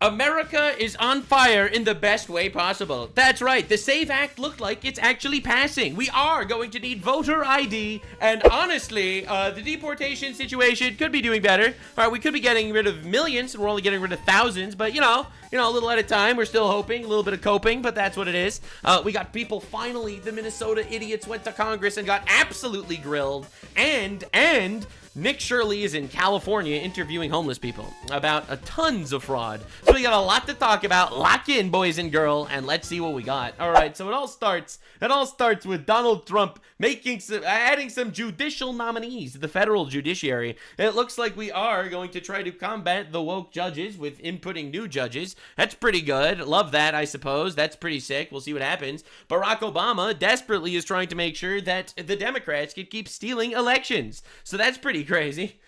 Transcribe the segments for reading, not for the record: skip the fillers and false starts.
America is on fire in the best way possible. That's right, the SAVE Act looked like it's actually passing. We are going to need voter ID, and honestly, the deportation situation could be doing better. All right, we could be getting rid of millions, and we're only getting rid of thousands, but you know, a little at a time. We're still hoping, a little bit of coping, but that's what it is. We got people, finally, the Minnesota idiots went to Congress and got absolutely grilled, and Nick Shirley is in California interviewing homeless people about tons of fraud. So we got a lot to talk about. Lock in, boys and girls, and let's see what we got. All right, so it all starts with Donald Trump adding some judicial nominees to the federal judiciary. It looks like we are going to try to combat the woke judges with inputting new judges. That's pretty good. Love that, I suppose. That's pretty sick. We'll see what happens. Barack Obama desperately is trying to make sure that the Democrats can keep stealing elections. So that's pretty crazy.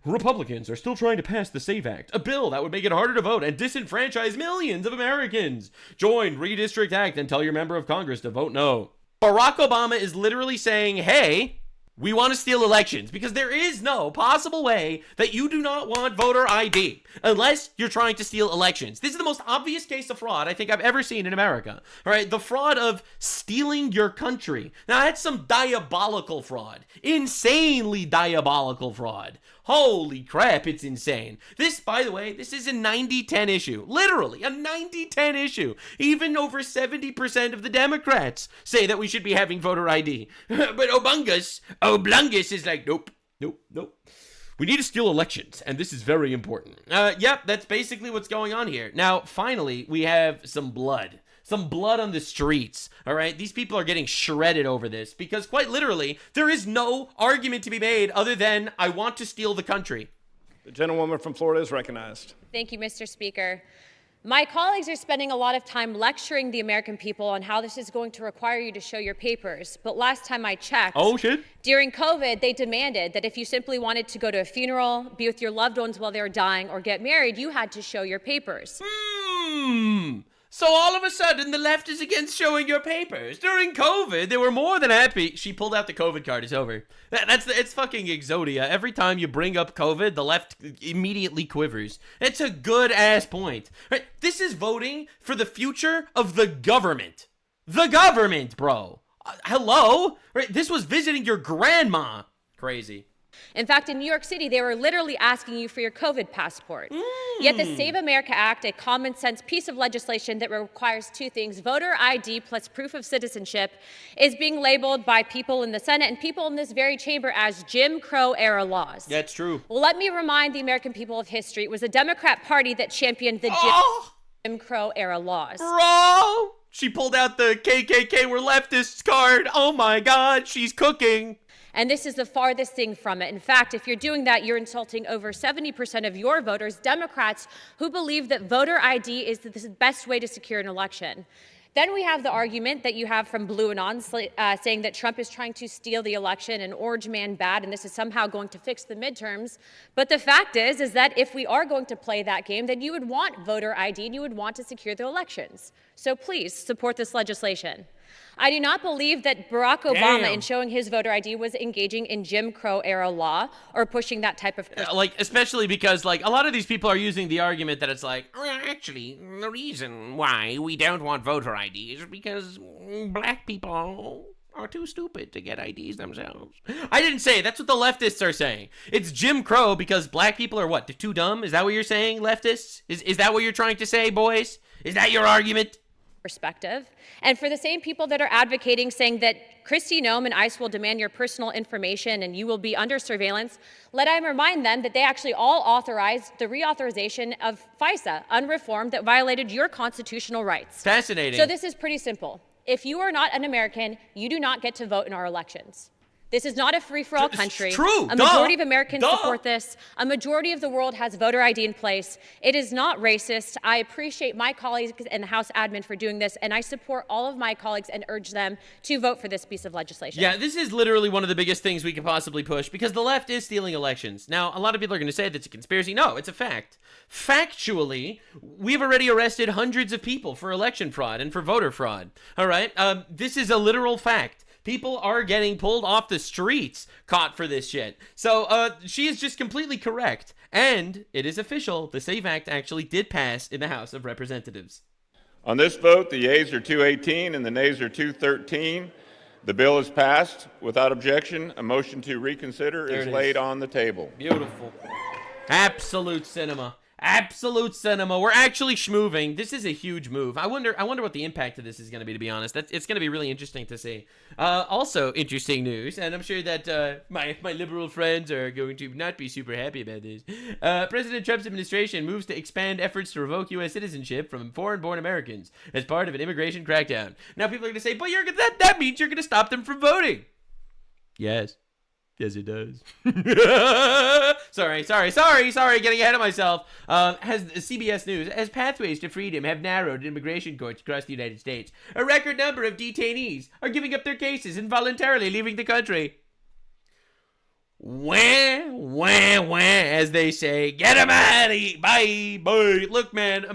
Republicans are still trying to pass the SAVE Act, a bill that would make it harder to vote and disenfranchise millions of Americans. Join Redistrict Act and tell your member of Congress to vote no. Barack Obama is literally saying, hey, we want to steal elections because there is no possible way that you do not want voter ID unless you're trying to steal elections. This is the most obvious case of fraud I think I've ever seen in America. All right, the fraud of stealing your country. Now, that's some diabolical fraud, insanely diabolical fraud. Holy crap, it's insane. This, by the way, this is a 90-10 issue. Literally, a 90-10 issue. Even over 70% of the Democrats say that we should be having voter ID. But Oblungus is like, nope. We need to steal elections, and this is very important. Yep, that's basically what's going on here. Now, finally, we have some blood. Some blood on the streets, all right? These people are getting shredded over this because, quite literally, there is no argument to be made other than, I want to steal the country. The gentlewoman from Florida is recognized. Thank you, Mr. Speaker. My colleagues are spending a lot of time lecturing the American people on how this is going to require you to show your papers. But last time I checked, during COVID, they demanded that if you simply wanted to go to a funeral, be with your loved ones while they were dying, or get married, you had to show your papers. So all of a sudden, the left is against showing your papers. During COVID, they were more than happy. She pulled out the COVID card. It's over. It's fucking Exodia. Every time you bring up COVID, the left immediately quivers. It's a good-ass point. Right? This is voting for the future of the government. The government, bro. Hello? Right? This was visiting your grandma. Crazy. In fact, in New York City, they were literally asking you for your COVID passport. Yet the Save America Act, a common sense piece of legislation that requires two things, voter ID plus proof of citizenship, is being labeled by people in the Senate and people in this very chamber as Jim Crow era laws. That's true. Well, let me remind the American people of history. It was the Democrat Party that championed the Jim Crow era laws. Bro! She pulled out the KKK were leftists card. Oh my God, she's cooking. And this is the farthest thing from it. In fact, if you're doing that, you're insulting over 70% of your voters, Democrats, who believe that voter ID is the best way to secure an election. Then we have the argument that you have from Blue Anon saying that Trump is trying to steal the election and Orange Man bad, and this is somehow going to fix the midterms. But the fact is that if we are going to play that game, then you would want voter ID and you would want to secure the elections. So please support this legislation. I do not believe that Barack Obama, in showing his voter ID, was engaging in Jim Crow era law or pushing that type of... especially because, a lot of these people are using the argument that it's actually, the reason why we don't want voter ID is because black people are too stupid to get IDs themselves. I didn't say, that's what the leftists are saying. It's Jim Crow because black people are what, too dumb? Is that what you're saying, leftists? Is that what you're trying to say, boys? Is that your argument? Perspective. And for the same people that are advocating, saying that Kristi Noem and ICE will demand your personal information and you will be under surveillance, let I remind them that they actually all authorized the reauthorization of FISA, unreformed, that violated your constitutional rights. Fascinating. So this is pretty simple. If you are not an American, you do not get to vote in our elections. This is not a free-for-all country. It's true. A majority of Americans support this. A majority of the world has voter ID in place. It is not racist. I appreciate my colleagues and the House admin for doing this, and I support all of my colleagues and urge them to vote for this piece of legislation. Yeah, this is literally one of the biggest things we could possibly push because the left is stealing elections. Now, a lot of people are going to say that's a conspiracy. No, it's a fact. Factually, we've already arrested hundreds of people for election fraud and for voter fraud. All right? This is a literal fact. People are getting pulled off the streets, caught for this shit. So she is just completely correct. And it is official. The SAVE Act actually did pass in the House of Representatives. On this vote, the yeas are 218 and the nays are 213. The bill is passed without objection. A motion to reconsider is laid on the table. Beautiful. Absolute cinema. Absolute cinema. We're actually schmoving. This is a huge move. I wonder what the impact of this is going to be honest. It's going to be really interesting to see. Also interesting news, and I'm sure that my liberal friends are going to not be super happy about this. President Trump's administration moves to expand efforts to revoke U.S. citizenship from foreign-born Americans as part of an immigration crackdown. Now people are going to say, but that means you're going to stop them from voting. Yes. Yes, it does. Sorry, getting ahead of myself. Has CBS News, as pathways to freedom have narrowed in immigration courts across the United States, a record number of detainees are giving up their cases and voluntarily leaving the country. Wah, wah, wah, as they say. Get them out of here. Bye, bye. Look, man,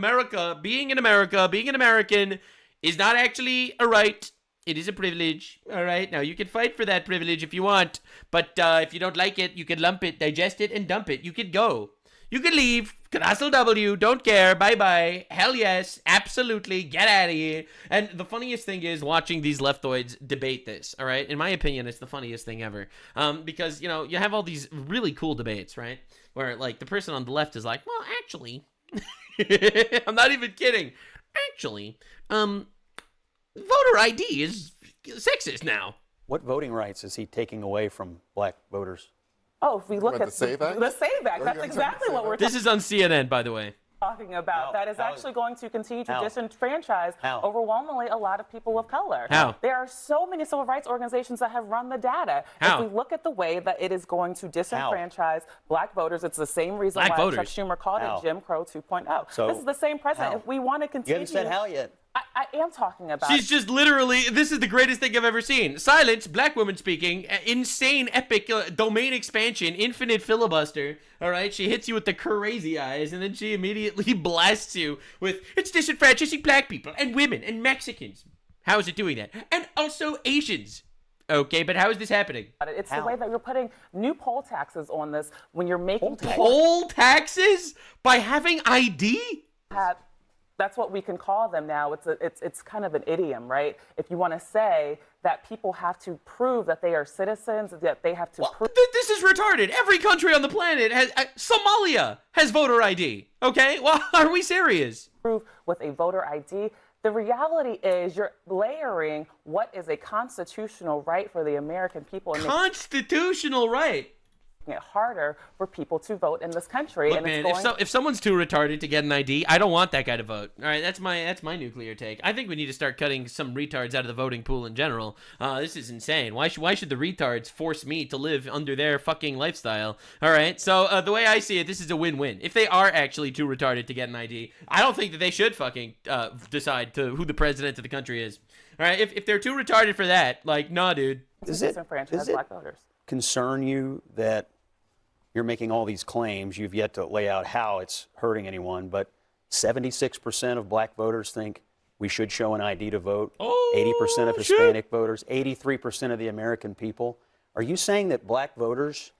being an American is not actually a right. It is a privilege, all right? Now, you can fight for that privilege if you want, but if you don't like it, you can lump it, digest it, and dump it. You could go. You could leave. Colossal W, don't care, bye-bye. Hell yes, absolutely, get out of here. And the funniest thing is watching these leftoids debate this, all right? In my opinion, it's the funniest thing ever. Because, you know, you have all these really cool debates, right? Where, like, the person on the left is like, well, actually, I'm not even kidding. Actually, voter ID is sexist now. What voting rights is he taking away from black voters? Oh, if we look at the SAVE Act? The SAVE Act, that's exactly what we're This is on CNN, by the way. talking about. That is actually going to continue to How? disenfranchise How? overwhelmingly a lot of people of color. How? There are so many civil rights organizations that have run the data. How? If we look at the way that it is going to disenfranchise black voters, it's the same reason Black why voters. Chuck Schumer called How? it Jim Crow 2.0. So, this is the same president. how? If we want to You continue... haven't said how yet. I am talking about... She's just literally, this is the greatest thing I've ever seen. Silence, black woman speaking, insane, epic domain expansion, infinite filibuster. All right, she hits you with the crazy eyes, and then she immediately blasts you with, it's disenfranchising black people and women and Mexicans. How is it doing that? And also Asians. Okay, but how is this happening? It's the way that you're putting new poll taxes on this when you're making people Poll taxes? By having ID? have... That's what we can call them now. It's kind of an idiom, right? If you want to say that people have to prove that they are citizens, that they have to prove... This is retarded. Every country on the planet has... Somalia has voter ID. Okay? Well, are we serious? Prove with a voter ID. The reality is you're layering what is a constitutional right for the American people and Constitutional right. making it harder for people to vote in this country. Look, and man, it's going... if someone's too retarded to get an ID, I don't want that guy to vote. All right, that's my nuclear take. I think we need to start cutting some retards out of the voting pool in general. This is insane. Why should the retards force me to live under their fucking lifestyle? All right, so the way I see it, this is a win-win. If they are actually too retarded to get an ID, I don't think that they should fucking decide who the president of the country is. All right, if they're too retarded for that, like, nah, dude. Does it black voters. concern you that you're making all these claims? You've yet to lay out how it's hurting anyone, but 76% of black voters think we should show an ID to vote. 80% of Hispanic voters, 83% of the American people. Are you saying that black voters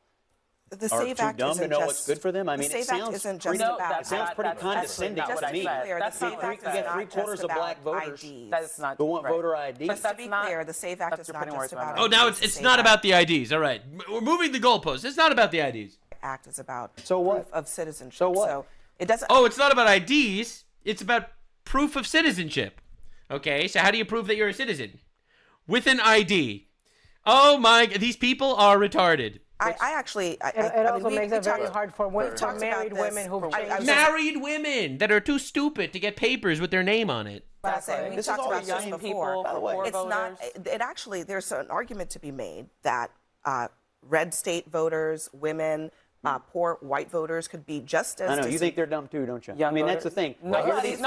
The are SAVE too Act dumb isn't to know just, what's good for them? I mean, the it SAVE Act sounds isn't pretty, just about it sounds pretty that's condescending not just what to I me. said. clear, That's the not SAVE what I Act said. is not Three-quarters just of about black voters IDs. That is not who want right. voter ID. Just to be not- clear, the SAVE Act that's is your not putting just words in my about mouth. Oh, now IDs. it's The not SAVE about the IDs. All right, we're moving the goalposts. It's not about the IDs. Act is about So what? proof of citizenship. So what? So it doesn't. Oh, it's not about IDs. It's about proof of citizenship. Okay, so how do you prove that you're a citizen? With an ID. Oh my, these people are retarded. I actually. It also makes it very hard for talked married about this. women who've I- I changed. was- Married women that are too stupid to get papers with their name on it. We This is talked all about this young before. people, by the way. poor It's not. voters. It actually. There's an argument to be made that red state voters, women, poor white voters could be just as. I know you think they're dumb too, don't you? Young I mean, voters. that's the thing. Nobody I thinks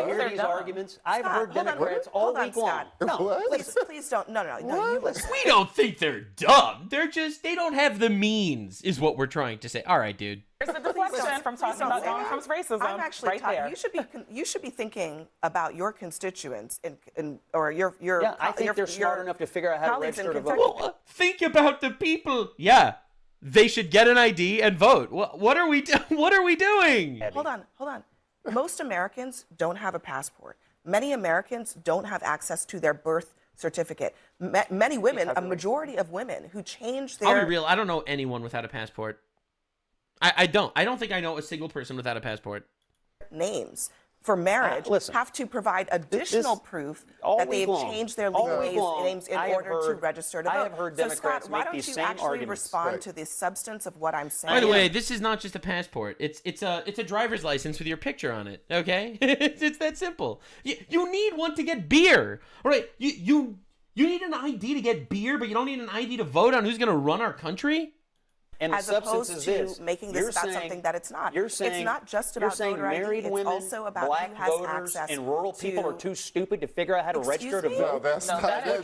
hear they're these dumb. arguments. I've Scott, heard hold on, Democrats all hold on, week long. Scott. No, Please don't. No, you listen. We don't think they're dumb. They don't have the means, is what we're trying to say. All right, dude. There's a deflection from talking about Donald Trump's racism. I'm actually right there. You should be thinking about your constituents or your. Yeah, I think they're smart your enough to figure out how to colleagues in register to vote. Kentucky. Well, think about the people. Yeah, they should get an ID and vote. What are we doing? Hold on. Most Americans don't have a passport. Many Americans don't have access to their birth certificate. Many women, a majority of women who change their. I'll be real. I don't know anyone without a passport. I don't. I don't think I know a single person without a passport. Names for marriage listen, have to provide additional proof that they've changed their legal names in order to register to vote. I have heard Democrats Scott, why make don't these you same actually arguments. respond to the substance of what I'm saying? By the way, this is not just a passport. It's a driver's license with your picture on it. Okay, it's that simple. You need one to get beer. All right, you need an ID to get beer, but you don't need an ID to vote on who's going to run our country. And as the substance opposed is to this. making this about something that it's not. You're saying, it's not just you're about saying voter ID. married It's women, also about black who has voters, access and rural people are too stupid to figure out how to Excuse register to me? vote. No, that's not. that is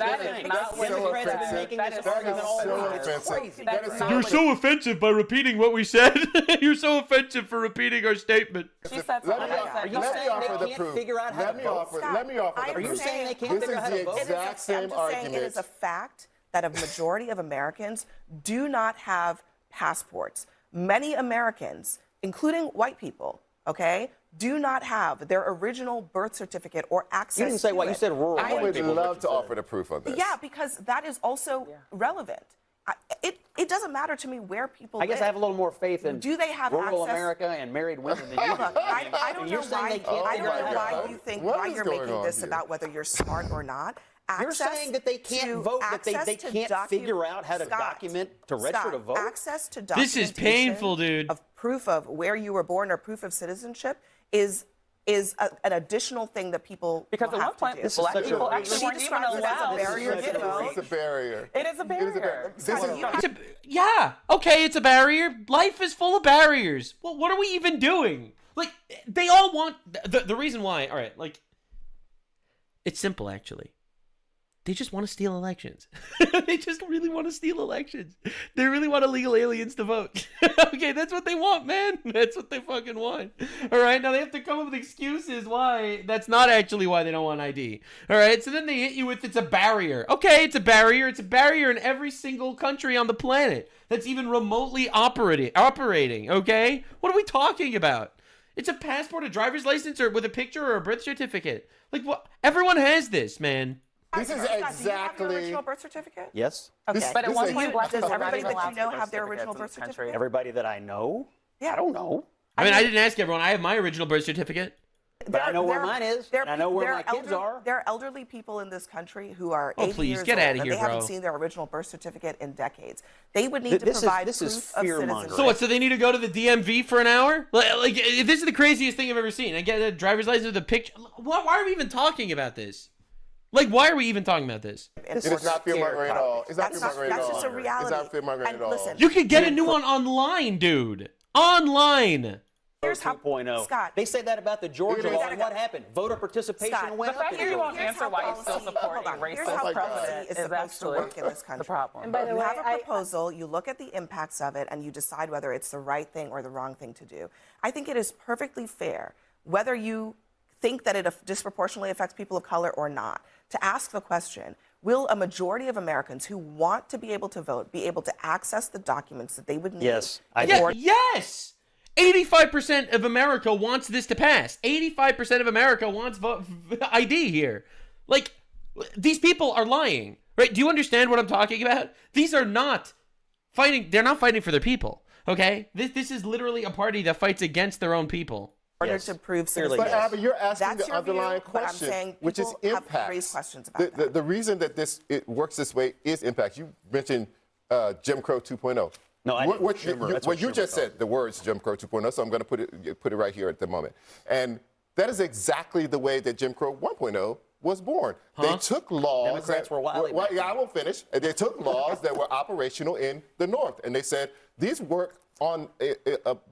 not what Democrats it have is. been making That this is argument all so week. It's offensive. crazy. That is not You're what so offensive by repeating what we said. You're so offensive for repeating our statement. She said Let something. me I said, you let saying me offer they the can't proof. figure out how to vote? Let me offer the Are proof. you saying they can't This figure is out how to the vote? exact same I'm just saying it is a fact that a majority of Americans do not have passports. Many Americans, including white people, okay, do not have their original birth certificate or access to it. You didn't say what, you said rural I white would people. love to offer the proof on this. Yeah, because that is also relevant. It doesn't matter to me where people I guess live. I have a little more faith in Do they have rural access? America and married women than you do. Look, I don't know You're saying why. they can't I figure don't out know how to why vote? you think What why is you're going making on this here? about whether you're smart or not. You're Access saying that they can't to- vote, that they access to can't figure out how to Scott, document to register to vote? Access to This is documentation painful, dude. Of proof of where you were born or proof of citizenship is an additional thing that people Because will at one have to point, do. This is black such a- people actually She weren't even describes it as a allowed barrier to to get a vote. It's a barrier. It is a barrier. Yeah, okay, it's a barrier. Life is full of barriers. Well, what are we even doing? Like, they all want the reason why. All right, like, it's simple actually. They just want to steal elections. They just really want to steal elections. They really want illegal aliens to vote. Okay, that's what they want, man. That's what they fucking want. All right, now they have to come up with excuses why that's not actually why they don't want ID. All right, so then they hit you with it's a barrier. Okay, it's a barrier. It's a barrier in every single country on the planet that's even remotely operating. Okay, what are we talking about? It's a passport, a driver's license, or with a picture or a birth certificate. Like, what? Everyone has this, man. This is Scott, do you have your exactly. original birth certificate? Yes. Okay. But at This one is- point, black Does people were everybody not even that allowed you to know get have their birth original certificates birth in this country. certificate? Everybody that I know? Yeah. I don't know. I mean, I didn't ask everyone. I have my original birth certificate. But I know where mine is, and I know where my kids are. There are elderly people in this country who are 80 please, years get old, outta and here, they haven't bro. seen their original birth certificate in decades. They would need to This is- provide this is proof of fear-mongering. citizenship. So what? So they need to go to the DMV for an hour? Like this is the craziest thing I've ever seen. I get a driver's license with a picture. Why are we even talking about this? Like, why are we even talking about this? It is not fear-mongering at all. It's not fear-mongering at all. That's just a reality. It's not fear-mongering And at all. listen, You could get a new one online, dude. Online. here's how 2.0. Scott. They say that about the Georgia Here it law, is. and what happened? Voter participation Scott, went The up. fact in that you won't Georgia. answer why you still support a Here's racist how president policy is is supposed to actually work in this country. the problem. And by the You way, have a proposal, you look at the impacts of it, and you decide whether it's the right thing or the wrong thing to do. I think it is perfectly fair, whether you think that it disproportionately affects people of color or not, to ask the question, will a majority of Americans who want to be able to vote be able to access the documents that they would need? Yes, I Yeah, do. yes. 85% of America wants this to pass. 85% of America wants ID here. Like, these people are lying, right? Do you understand what I'm talking about? These are not fighting. They're not fighting for their people. Okay, this is literally a party that fights against their own people. In order Yes. to prove Clearly, But citizenship. Abby, you're asking That's the your view, underlying but I'm question, saying which is people have impact. raised questions about that. The reason that it works this way is impact. You mentioned Jim Crow 2.0. No, I didn't. What Schumer. That's what what you Schumer just called said, the words Jim Crow 2.0, so I'm going to put it right here at the moment. And that is exactly the way that Jim Crow 1.0 was born. They took laws. Democrats were wily back yeah, I will finish. And they took laws that were operational in the North, and they said these work on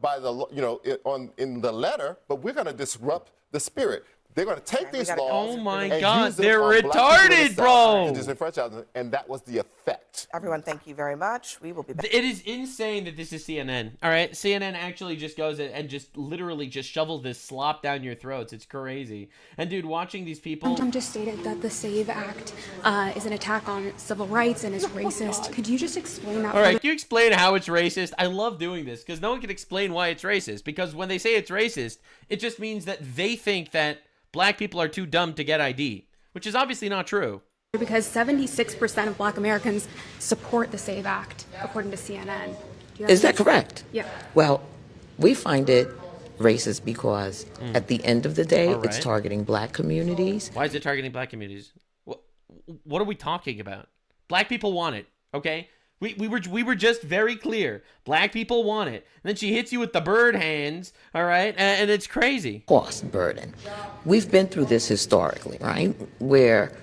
by the in the letter, but we're going to disrupt the spirit. They're going to take these laws. Oh my and God, use them they're on black people in the retarded, bro. South to disenfranchise them, and that was the effect. Everyone, thank you very much. We will be back. It is insane that this is CNN. All right, CNN actually just goes and just literally just shovels this slop down your throats. It's crazy. And dude, watching these people. Trump just stated that the SAVE Act is an attack on civil rights and is racist. Could you just explain that? All right, can you explain how it's racist? I love doing this because no one can explain why it's racist. Because when they say it's racist, it just means that they think that black people are too dumb to get ID, which is obviously not true. Because 76% of black Americans support the SAVE Act, according to CNN. Is that correct? Yeah. Well, we find it racist because at the end of the day, it's targeting black communities. Why is it targeting black communities? What are we talking about? Black people want it, okay? We were just very clear. Black people want it. And then she hits you with the bird hands, all right? And it's crazy. Cost burden. We've been through this historically, right? Where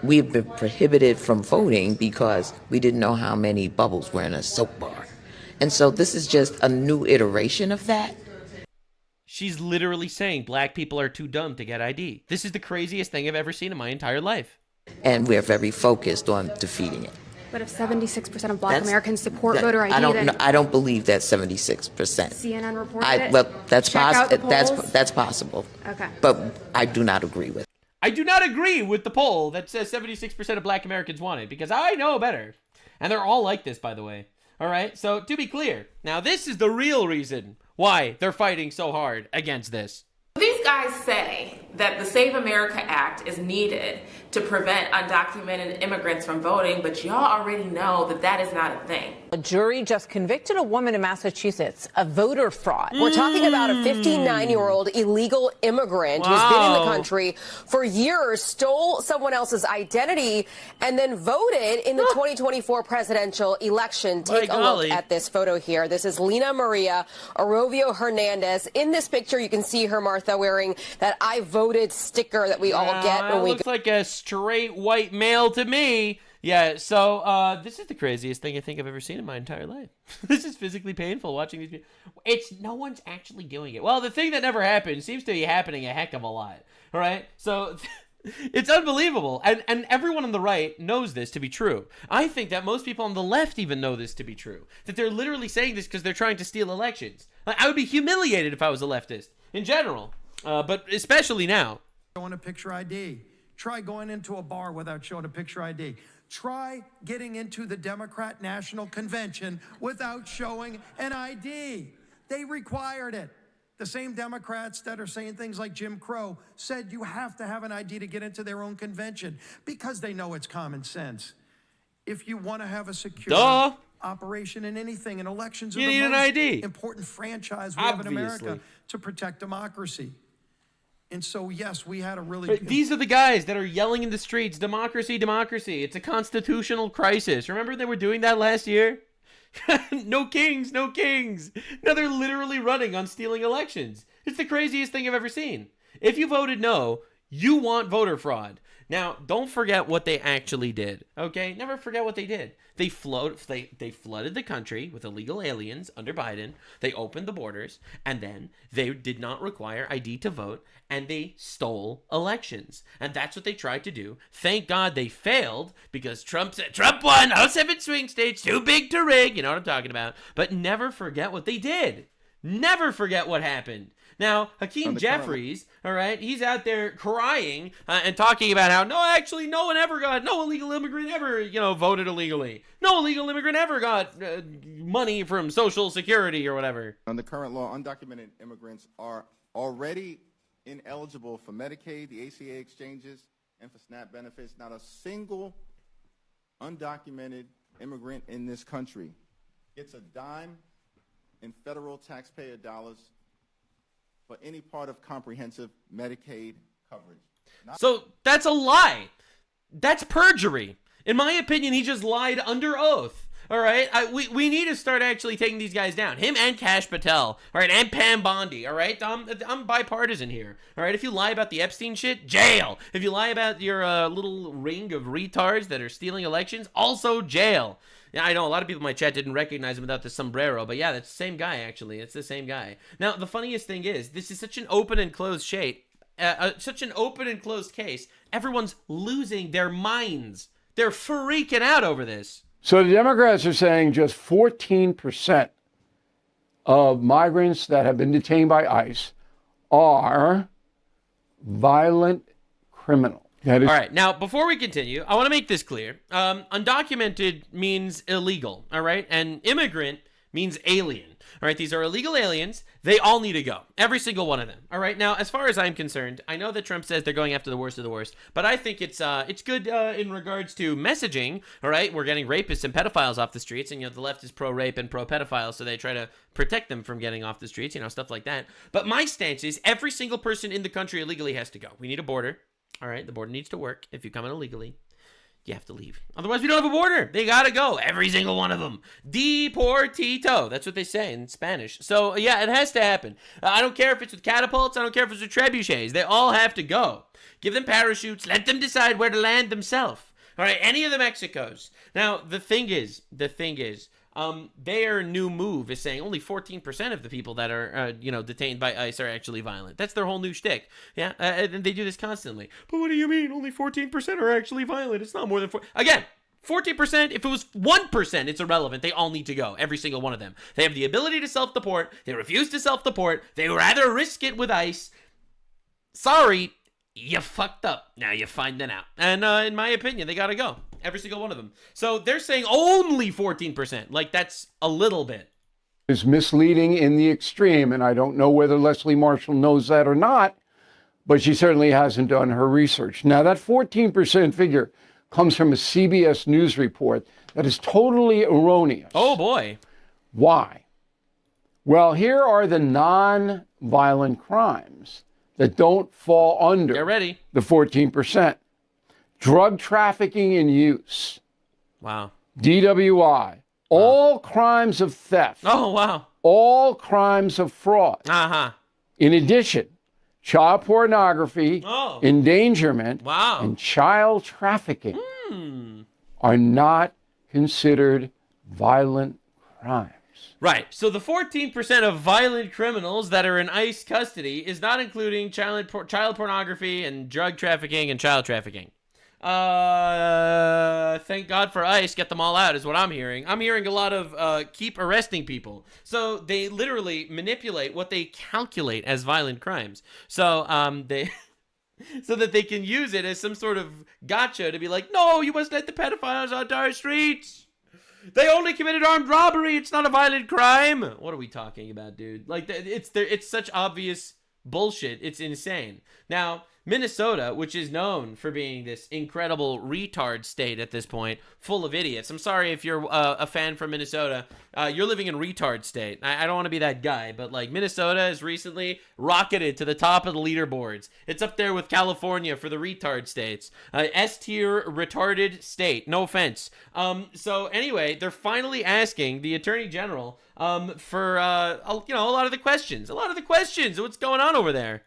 we've been prohibited from voting because we didn't know how many bubbles were in a soap bar. And so this is just a new iteration of that. She's literally saying black people are too dumb to get ID. This is the craziest thing I've ever seen in my entire life. And we're very focused on defeating it. But if 76% of black Americans support voter ID, I don't believe that 76%. CNN reported it? Well, that's possible. That's possible. Okay. But I do not agree with it. I do not agree with the poll that says 76% of black Americans want it because I know better. And they're all like this, by the way. All right? So, to be clear, now this is the real reason why they're fighting so hard against this. These guys say that the Save America Act is needed to prevent undocumented immigrants from voting, but y'all already know that that is not a thing. A jury just convicted a woman in Massachusetts of voter fraud. We're talking about a 59-year-old illegal immigrant who's been in the country for years, stole someone else's identity, and then voted in the 2024 presidential election. Take a look at this photo here. This is Lina Maria Arovio Hernandez. In this picture, you can see her, Martha, wearing that I voted sticker that we all get when we looks like a straight white male to me. Yeah, so this is the craziest thing I think I've ever seen in my entire life. This is physically painful watching these people. No one's actually doing it. Well, the thing that never happened seems to be happening a heck of a lot. All right, so it's unbelievable, and everyone on the right knows this to be true. I think that most people on the left even know this to be true. That they're literally saying this because they're trying to steal elections. Like, I would be humiliated if I was a leftist in general, but especially now. Showing a picture ID. Try going into a bar without showing a picture ID. Try getting into the Democrat National Convention without showing an ID. They required it. The same Democrats that are saying things like Jim Crow said you have to have an ID to get into their own convention because they know it's common sense. If you want to have a secure operation in anything, and elections are the most important franchise we have in America to protect democracy. And so, yes, we had a really... These are the guys that are yelling in the streets, democracy, democracy. It's a constitutional crisis. Remember they were doing that last year? No kings, no kings. Now they're literally running on stealing elections. It's the craziest thing I've ever seen. If you voted no, you want voter fraud. Now, don't forget what they actually did, okay? Never forget what they did. They flooded the country with illegal aliens under Biden. They opened the borders, and then they did not require ID to vote, and they stole elections. And that's what they tried to do. Thank God they failed, because Trump said, Trump won, 07 swing states, too big to rig. You know what I'm talking about. But never forget what they did. Never forget what happened. Now, Hakeem Jeffries, all right, he's out there crying and talking about how, no illegal immigrant ever, voted illegally. No illegal immigrant ever got money from Social Security or whatever. Under current law, undocumented immigrants are already ineligible for Medicaid, the ACA exchanges, and for SNAP benefits. Not a single undocumented immigrant in this country gets a dime in federal taxpayer dollars for any part of comprehensive Medicaid coverage. So that's a lie. That's perjury. In my opinion, he just lied under oath. All right, we need to start actually taking these guys down. Him and Kash Patel. All right, and Pam Bondi. All right, I'm bipartisan here. All right, if you lie about the Epstein shit, jail. If you lie about your little ring of retards that are stealing elections, also jail. Yeah, I know a lot of people in my chat didn't recognize him without the sombrero, but yeah, that's the same guy, actually. It's the same guy. Now, the funniest thing is, this is such an open and closed such an open and closed case. Everyone's losing their minds. They're freaking out over this. So the Democrats are saying just 14% of migrants that have been detained by ICE are violent criminals. All right, now, before we continue, I want to make this clear. Undocumented means illegal, all right? And immigrant means alien, all right? These are illegal aliens. They all need to go, every single one of them, all right? Now, as far as I'm concerned, I know that Trump says they're going after the worst of the worst, but I think it's good in regards to messaging, all right? We're getting rapists and pedophiles off the streets, and, the left is pro-rape and pro-pedophile, so they try to protect them from getting off the streets, stuff like that. But my stance is every single person in the country illegally has to go. We need a border. All right, the border needs to work. If you come in illegally, you have to leave. Otherwise, we don't have a border. They got to go. Every single one of them. Deportito. That's what they say in Spanish. So, yeah, it has to happen. I don't care if it's with catapults. I don't care if it's with trebuchets. They all have to go. Give them parachutes. Let them decide where to land themselves. All right, any of the Mexicos. Now, the thing is, their new move is saying only 14% of the people that are, detained by ICE are actually violent. That's their whole new shtick. Yeah, and they do this constantly. But what do you mean? Only 14% are actually violent. It's not more than 4. Again, 14%, if it was 1%, it's irrelevant. They all need to go, every single one of them. They have the ability to self-deport. They refuse to self-deport. They rather risk it with ICE. Sorry, you fucked up. Now you're finding out. And in my opinion, they got to go. Every single one of them. So they're saying only 14%. Like, that's a little bit. Is misleading in the extreme, and I don't know whether Leslie Marshall knows that or not, but she certainly hasn't done her research. Now, that 14% figure comes from a CBS News report that is totally erroneous. Oh, boy. Why? Well, here are the non-violent crimes that don't fall under the 14%. Drug trafficking and use. Wow. DWI. All crimes of theft. Oh, wow. All crimes of fraud. Uh-huh. In addition, child pornography, endangerment, and child trafficking are not considered violent crimes. Right. So the 14% of violent criminals that are in ICE custody is not including child pornography and drug trafficking and child trafficking. Thank God for ICE, get them all out is what I'm hearing. I'm hearing a lot of keep arresting people. So they literally manipulate what they calculate as violent crimes. So they so that they can use it as some sort of gotcha to be like, no, you must let the pedophiles onto our streets. They only committed armed robbery. It's not a violent crime. What are we talking about, dude? Like, it's such obvious bullshit. It's insane. Now, Minnesota, which is known for being this incredible retard state at this point, full of idiots. I'm sorry if you're a fan from Minnesota. You're living in retard state. I don't want to be that guy, but like Minnesota has recently rocketed to the top of the leaderboards. It's up there with California for the retard states. S-tier retarded state. No offense. So anyway, they're finally asking the Attorney General for a lot of the questions. A lot of the questions of what's going on over there.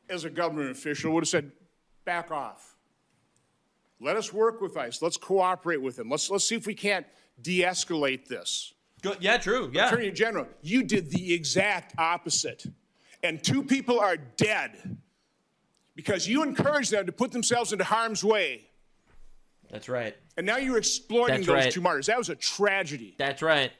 As a government official, would have said, back off. Let us work with ICE. Let's cooperate with them. Let's see if we can't de-escalate this. Good. Yeah, true. Yeah. Attorney General, you did the exact opposite. And 2 people are dead because you encouraged them to put themselves into harm's way. That's right. And now you're exploiting those 2 martyrs. That was a tragedy. That's right.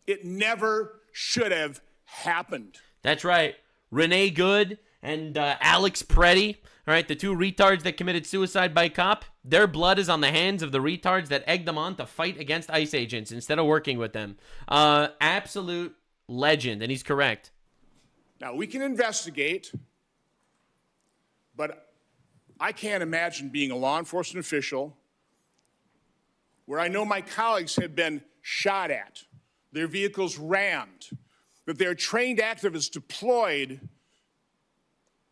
It never should have happened. That's right. Renee Good and Alex Preddy, all right, the 2 retards that committed suicide by cop, their blood is on the hands of the retards that egged them on to fight against ICE agents instead of working with them. Absolute legend, and he's correct. Now, we can investigate, but I can't imagine being a law enforcement official where I know my colleagues have been shot at, their vehicles rammed, that their trained activists deployed.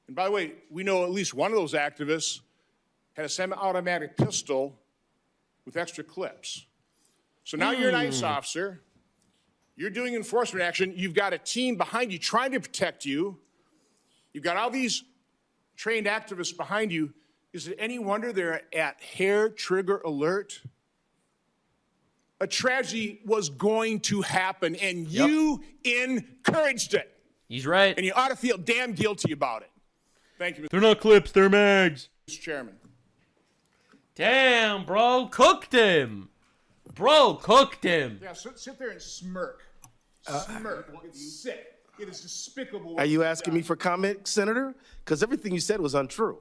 And by the way, we know at least one of those activists had a semi-automatic pistol with extra clips. So now you're an ICE officer. You're doing enforcement action. You've got a team behind you trying to protect you. You've got all these trained activists behind you. Is it any wonder they're at hair trigger alert? A tragedy was going to happen, and you encouraged it. He's right. And you ought to feel damn guilty about it. Thank you, Mr. They're not clips, they're mags. Mr. Chairman. Damn, bro. Cooked him. Bro, cooked him. Yeah, sit there and smirk. Smirk. It's sick. It is despicable. Are you asking me for comment, Senator? Because everything you said was untrue.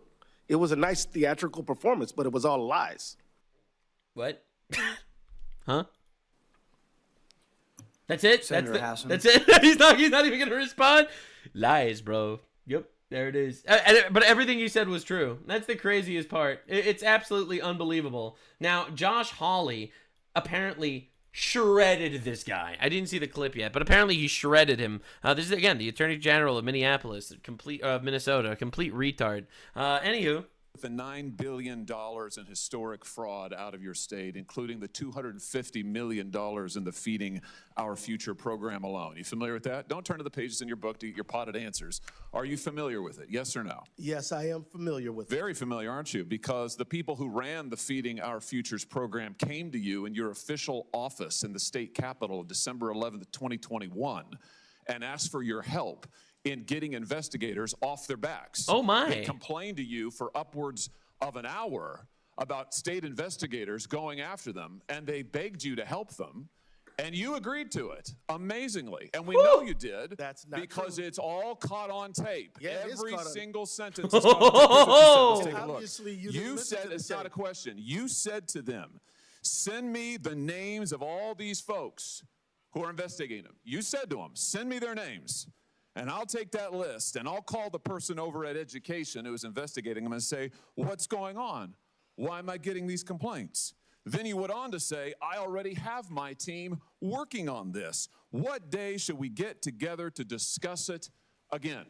It was a nice theatrical performance, but it was all lies. What? Huh? That's it? Senator That's it? he's not even going to respond? Lies, bro. Yep. There it is. But everything you said was true. That's the craziest part. It's absolutely unbelievable. Now, Josh Hawley apparently shredded this guy. I didn't see the clip yet, but apparently he shredded him. This is, again, the Attorney General of Minneapolis, Minnesota, a complete retard. Anywho. The $9 billion in historic fraud out of your state, including the $250 million in the Feeding Our Future program alone. You familiar with that? Don't turn to the pages in your book to get your potted answers. Are you familiar with it? Yes or no? Yes, I am familiar with it. Very familiar, aren't you? Because the people who ran the Feeding Our Futures program came to you in your official office in the state capitol December 11th, 2021, and asked for your help in getting investigators off their backs. Oh, my. They complained to you for upwards of an hour about state investigators going after them, and they begged you to help them, and you agreed to it, amazingly. And we know you did. That's not because true. it's all caught on tape. Yeah, it is Every caught on- single sentence is caught on tape. Let's take a look. Obviously, you didn't You listen said, to the it's not a tape. question, you said to them, send me the names of all these folks who are investigating them. You said to them, send me their names. And I'll take that list, and I'll call the person over at Education who is investigating them and say, what's going on? Why am I getting these complaints? Then you went on to say, I already have my team working on this. What day should we get together to discuss it again?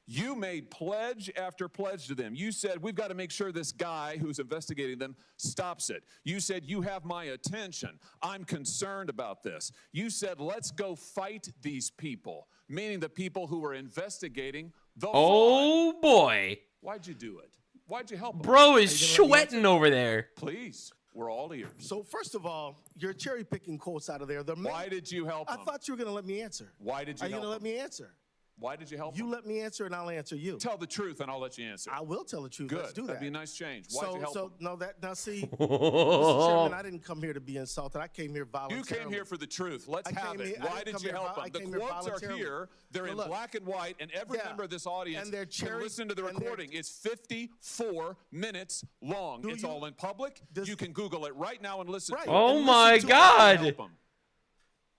You made pledge after pledge to them. You said, we've got to make sure this guy who's investigating them stops it. You said, you have my attention. I'm concerned about this. You said, let's go fight these people, meaning the people who are investigating the Oh, boy. Why'd you do it? Why'd you help them? Bro is sweating over there. Please, we're all ears. So first of all, you're cherry picking quotes out of there. Why did you help I them? thought you were going to let me answer. Why did you Are you help going to let them? me answer? Why did you help You them? let me answer and I'll answer you. Tell the truth and I'll let you answer. I will tell the truth. Good. Let's do that. That'd be a nice change. Why'd you help them? Now see, Mr. Chairman, I didn't come here to be insulted. I came here voluntarily. You came here for the truth. Let's I have came it. here- I Why didn't did come you here help vol- I them? The came here quotes are voluntarily. here. They're But in look, black and white, and every yeah, member of this audience and they're can cherry- listen to the and they're- recording. It's 54 minutes long. It's all in public. You can Google it right now and listen Right. to it. Oh, And my listen to it. God. Help them.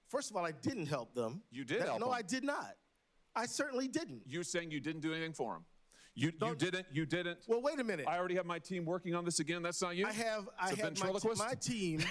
First of all, I didn't help them. You did help No, them. I did not. I certainly didn't. You're saying you didn't do anything for them. You didn't. Well, wait a minute. I already have my team working on this again. That's not you. I have It's a ventriloquist? my team.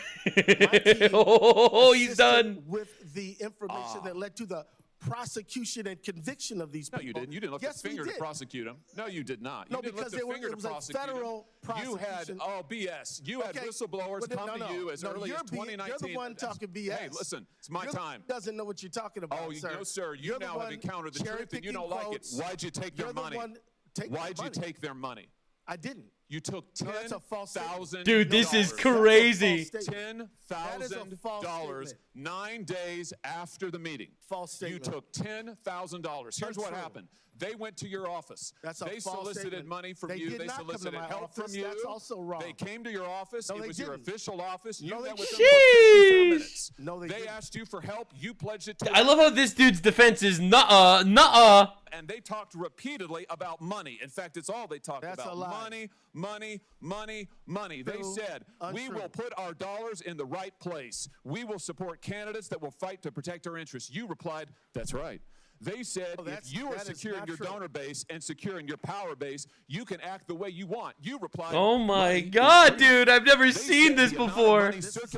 Oh, he's assisted done. With the information that led to the prosecution and conviction of these No, people. you didn't. You didn't lift Yes, a finger we to did. prosecute him. No, you did not. No, You didn't because lift a finger it to was a prosecute federal him. You had, prosecution. BS. You had Okay, whistleblowers but come to you as early as 2019. You're the one talking BS. Hey, listen, it's my You're the time. one who doesn't know what you're talking about, Oh, sir. no, sir. You You're the now have one encountered the truth and you don't cherry-picking like it. quotes. Why'd you take their You're the money? one taking Why'd their you money. take their money? I didn't. You took No, that's a false statement. $10,000. Dude, this is That's a false crazy. statement. That is a false $10,000 statement. 9 days after the meeting. False statement. You took $10,000. Here's what Untrue. happened. They went to your office. That's a They false solicited statement. money from They you. did They not come to solicited my help office. from you. That's also wrong. They came to your office. No, it they was your didn't. official office. No, You they met with them didn't. for 54 minutes. No, they didn't. asked you for help. You pledged it to I them. love how this dude's defense is nuh-uh. And they talked repeatedly about money. In fact, it's all they talked That's about. a lie. Money. They True. said, we Untrue. will put our dollars in the right place. We will support candidates that will fight to protect our interests. You replied, that's right. They said, if you are that is securing not your true. donor base and securing your power base, you can act the way you want. You replied, Oh my money is God, free. dude, I've never They seen said this the amount of before.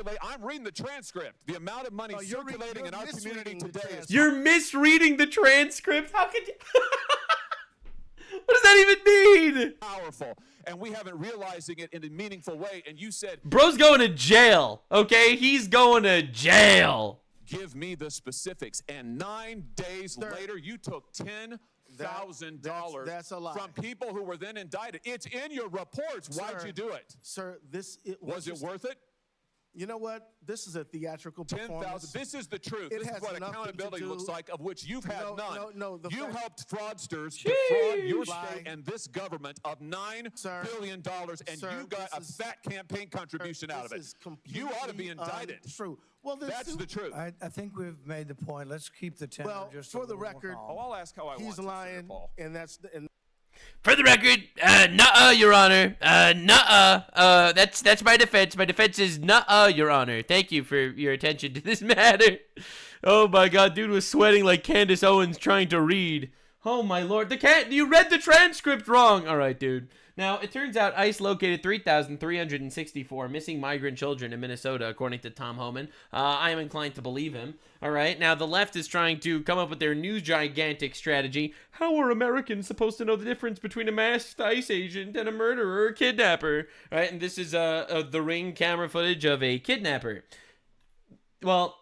money I'm reading the transcript. The amount of money you're circulating in our community misreading the today is You're misreading the transcript. How could you? What does that even mean? Powerful, and we haven't realizing it in a meaningful way. And you said, bro's going to jail, okay? He's going to jail. Give me the specifics. And 9 days later, you took $10,000 That's a lie. from people who were then indicted. It's in your reports. Why'd you do it? Sir, was it worth it? You know what? This is a theatrical performance. 10,000. This is the truth. It This has is what nothing accountability to do- looks like, of which you've had none. No, you helped fraudsters defraud your state and this government of $9 billion, and you got a fat campaign contribution out of it. You ought to be indicted. True. Well, that's the truth. I think we've made the point. Let's keep the tenor just for a the little more record, calm. I'll ask how I he's want to, lying, Senator Paul. and that's and For the record, nuh-uh, Your Honor. Nuh-uh. That's my defense. My defense is nuh-uh, Your Honor. Thank you for your attention to this matter. Oh my God, dude was sweating like Candace Owens trying to read. Oh my Lord, you read the transcript wrong. All right, dude. Now, it turns out ICE located 3,364 missing migrant children in Minnesota, according to Tom Homan. I am inclined to believe him. All right, now the left is trying to come up with their new gigantic strategy. How are Americans supposed to know the difference between a masked ICE agent and a murderer or a kidnapper? All right, and this is the Ring camera footage of a kidnapper. Well,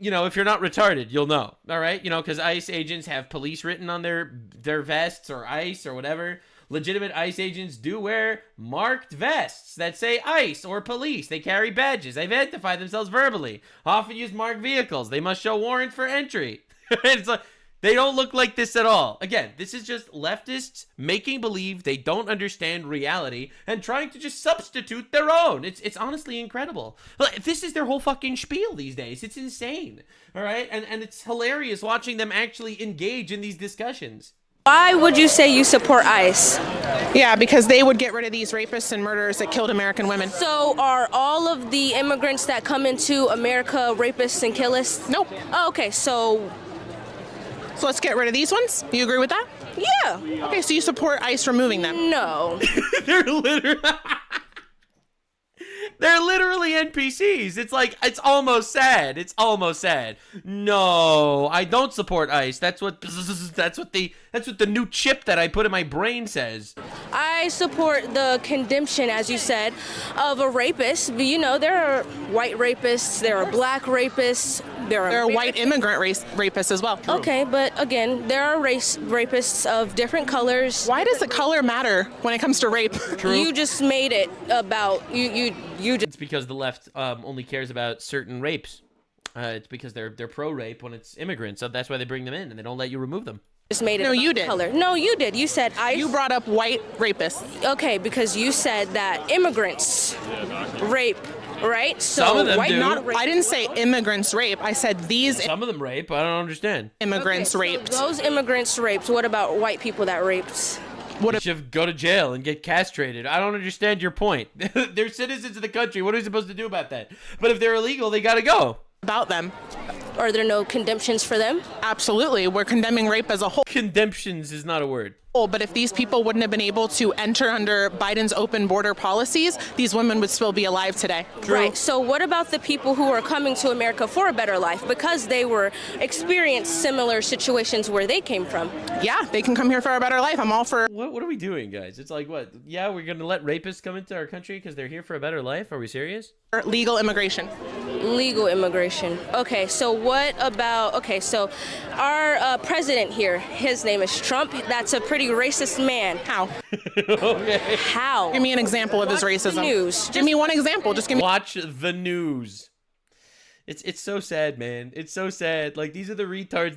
you know, if you're not retarded, you'll know. All right, you know, because ICE agents have police written on their vests or ICE or whatever. Legitimate ICE agents do wear marked vests that say ICE or police. They carry badges. They identify themselves verbally. Often use marked vehicles. They must show warrants for entry. It's like, they don't look like this at all. Again, this is just leftists making believe they don't understand reality and trying to just substitute their own. It's honestly incredible. Like, this is their whole fucking spiel these days. It's insane. All right? And it's hilarious watching them actually engage in these discussions. Why would you say you support ICE? Yeah, because they would get rid of these rapists and murderers that killed American women. So are all of the immigrants that come into America rapists and killers? Nope. Oh, okay, so let's get rid of these ones? You agree with that? Yeah. Okay, so you support ICE removing them? No. They're literally NPCs. It's like, it's almost sad. It's almost sad. No, I don't support ICE. That's what the new chip that I put in my brain says. I support the condemnation, as you said, of a rapist. But, you know, there are white rapists, there are black rapists, there are white immigrant rapists as well. Okay, but again, there are rapists of different colors. Why does the color matter when it comes to rape? True. You just made it about you. It's because the left only cares about certain rapes. It's because they're pro-rape when it's immigrants, so that's why they bring them in and they don't let you remove them. Just made it No, you about did. color. No, you did. You said ICE. You brought up white rapists. Okay, because you said that immigrants rape, right? So Some of them white do. not rape. I didn't say immigrants rape. I said these Some of them rape. I don't understand. immigrants Okay, raped. So those immigrants raped. What about white people that raped? They should go to jail and get castrated. I don't understand your point. They're citizens of the country. What are we supposed to do about that? But if they're illegal, they gotta go. About them. Are there no condemnations for them? Absolutely. We're condemning rape as a whole. Condemnations is not a word. But if these people wouldn't have been able to enter under Biden's open border policies, these women would still be alive today. Right. So what about the people who are coming to America for a better life because they were experienced similar situations where they came from? Yeah, they can come here for a better life. I'm all for. What are we doing, guys? It's like, what? Yeah, we're gonna let rapists come into our country because they're here for a better life? Are we serious? Legal immigration. Legal immigration. Okay, so what about, okay, so our president here, his name is Trump. That's a pretty racist man. How? Okay. How? Give me an example of his racism. The news. Give me one example. Just give me. Watch the news. It's so sad, man. It's so sad. Like, these are the retards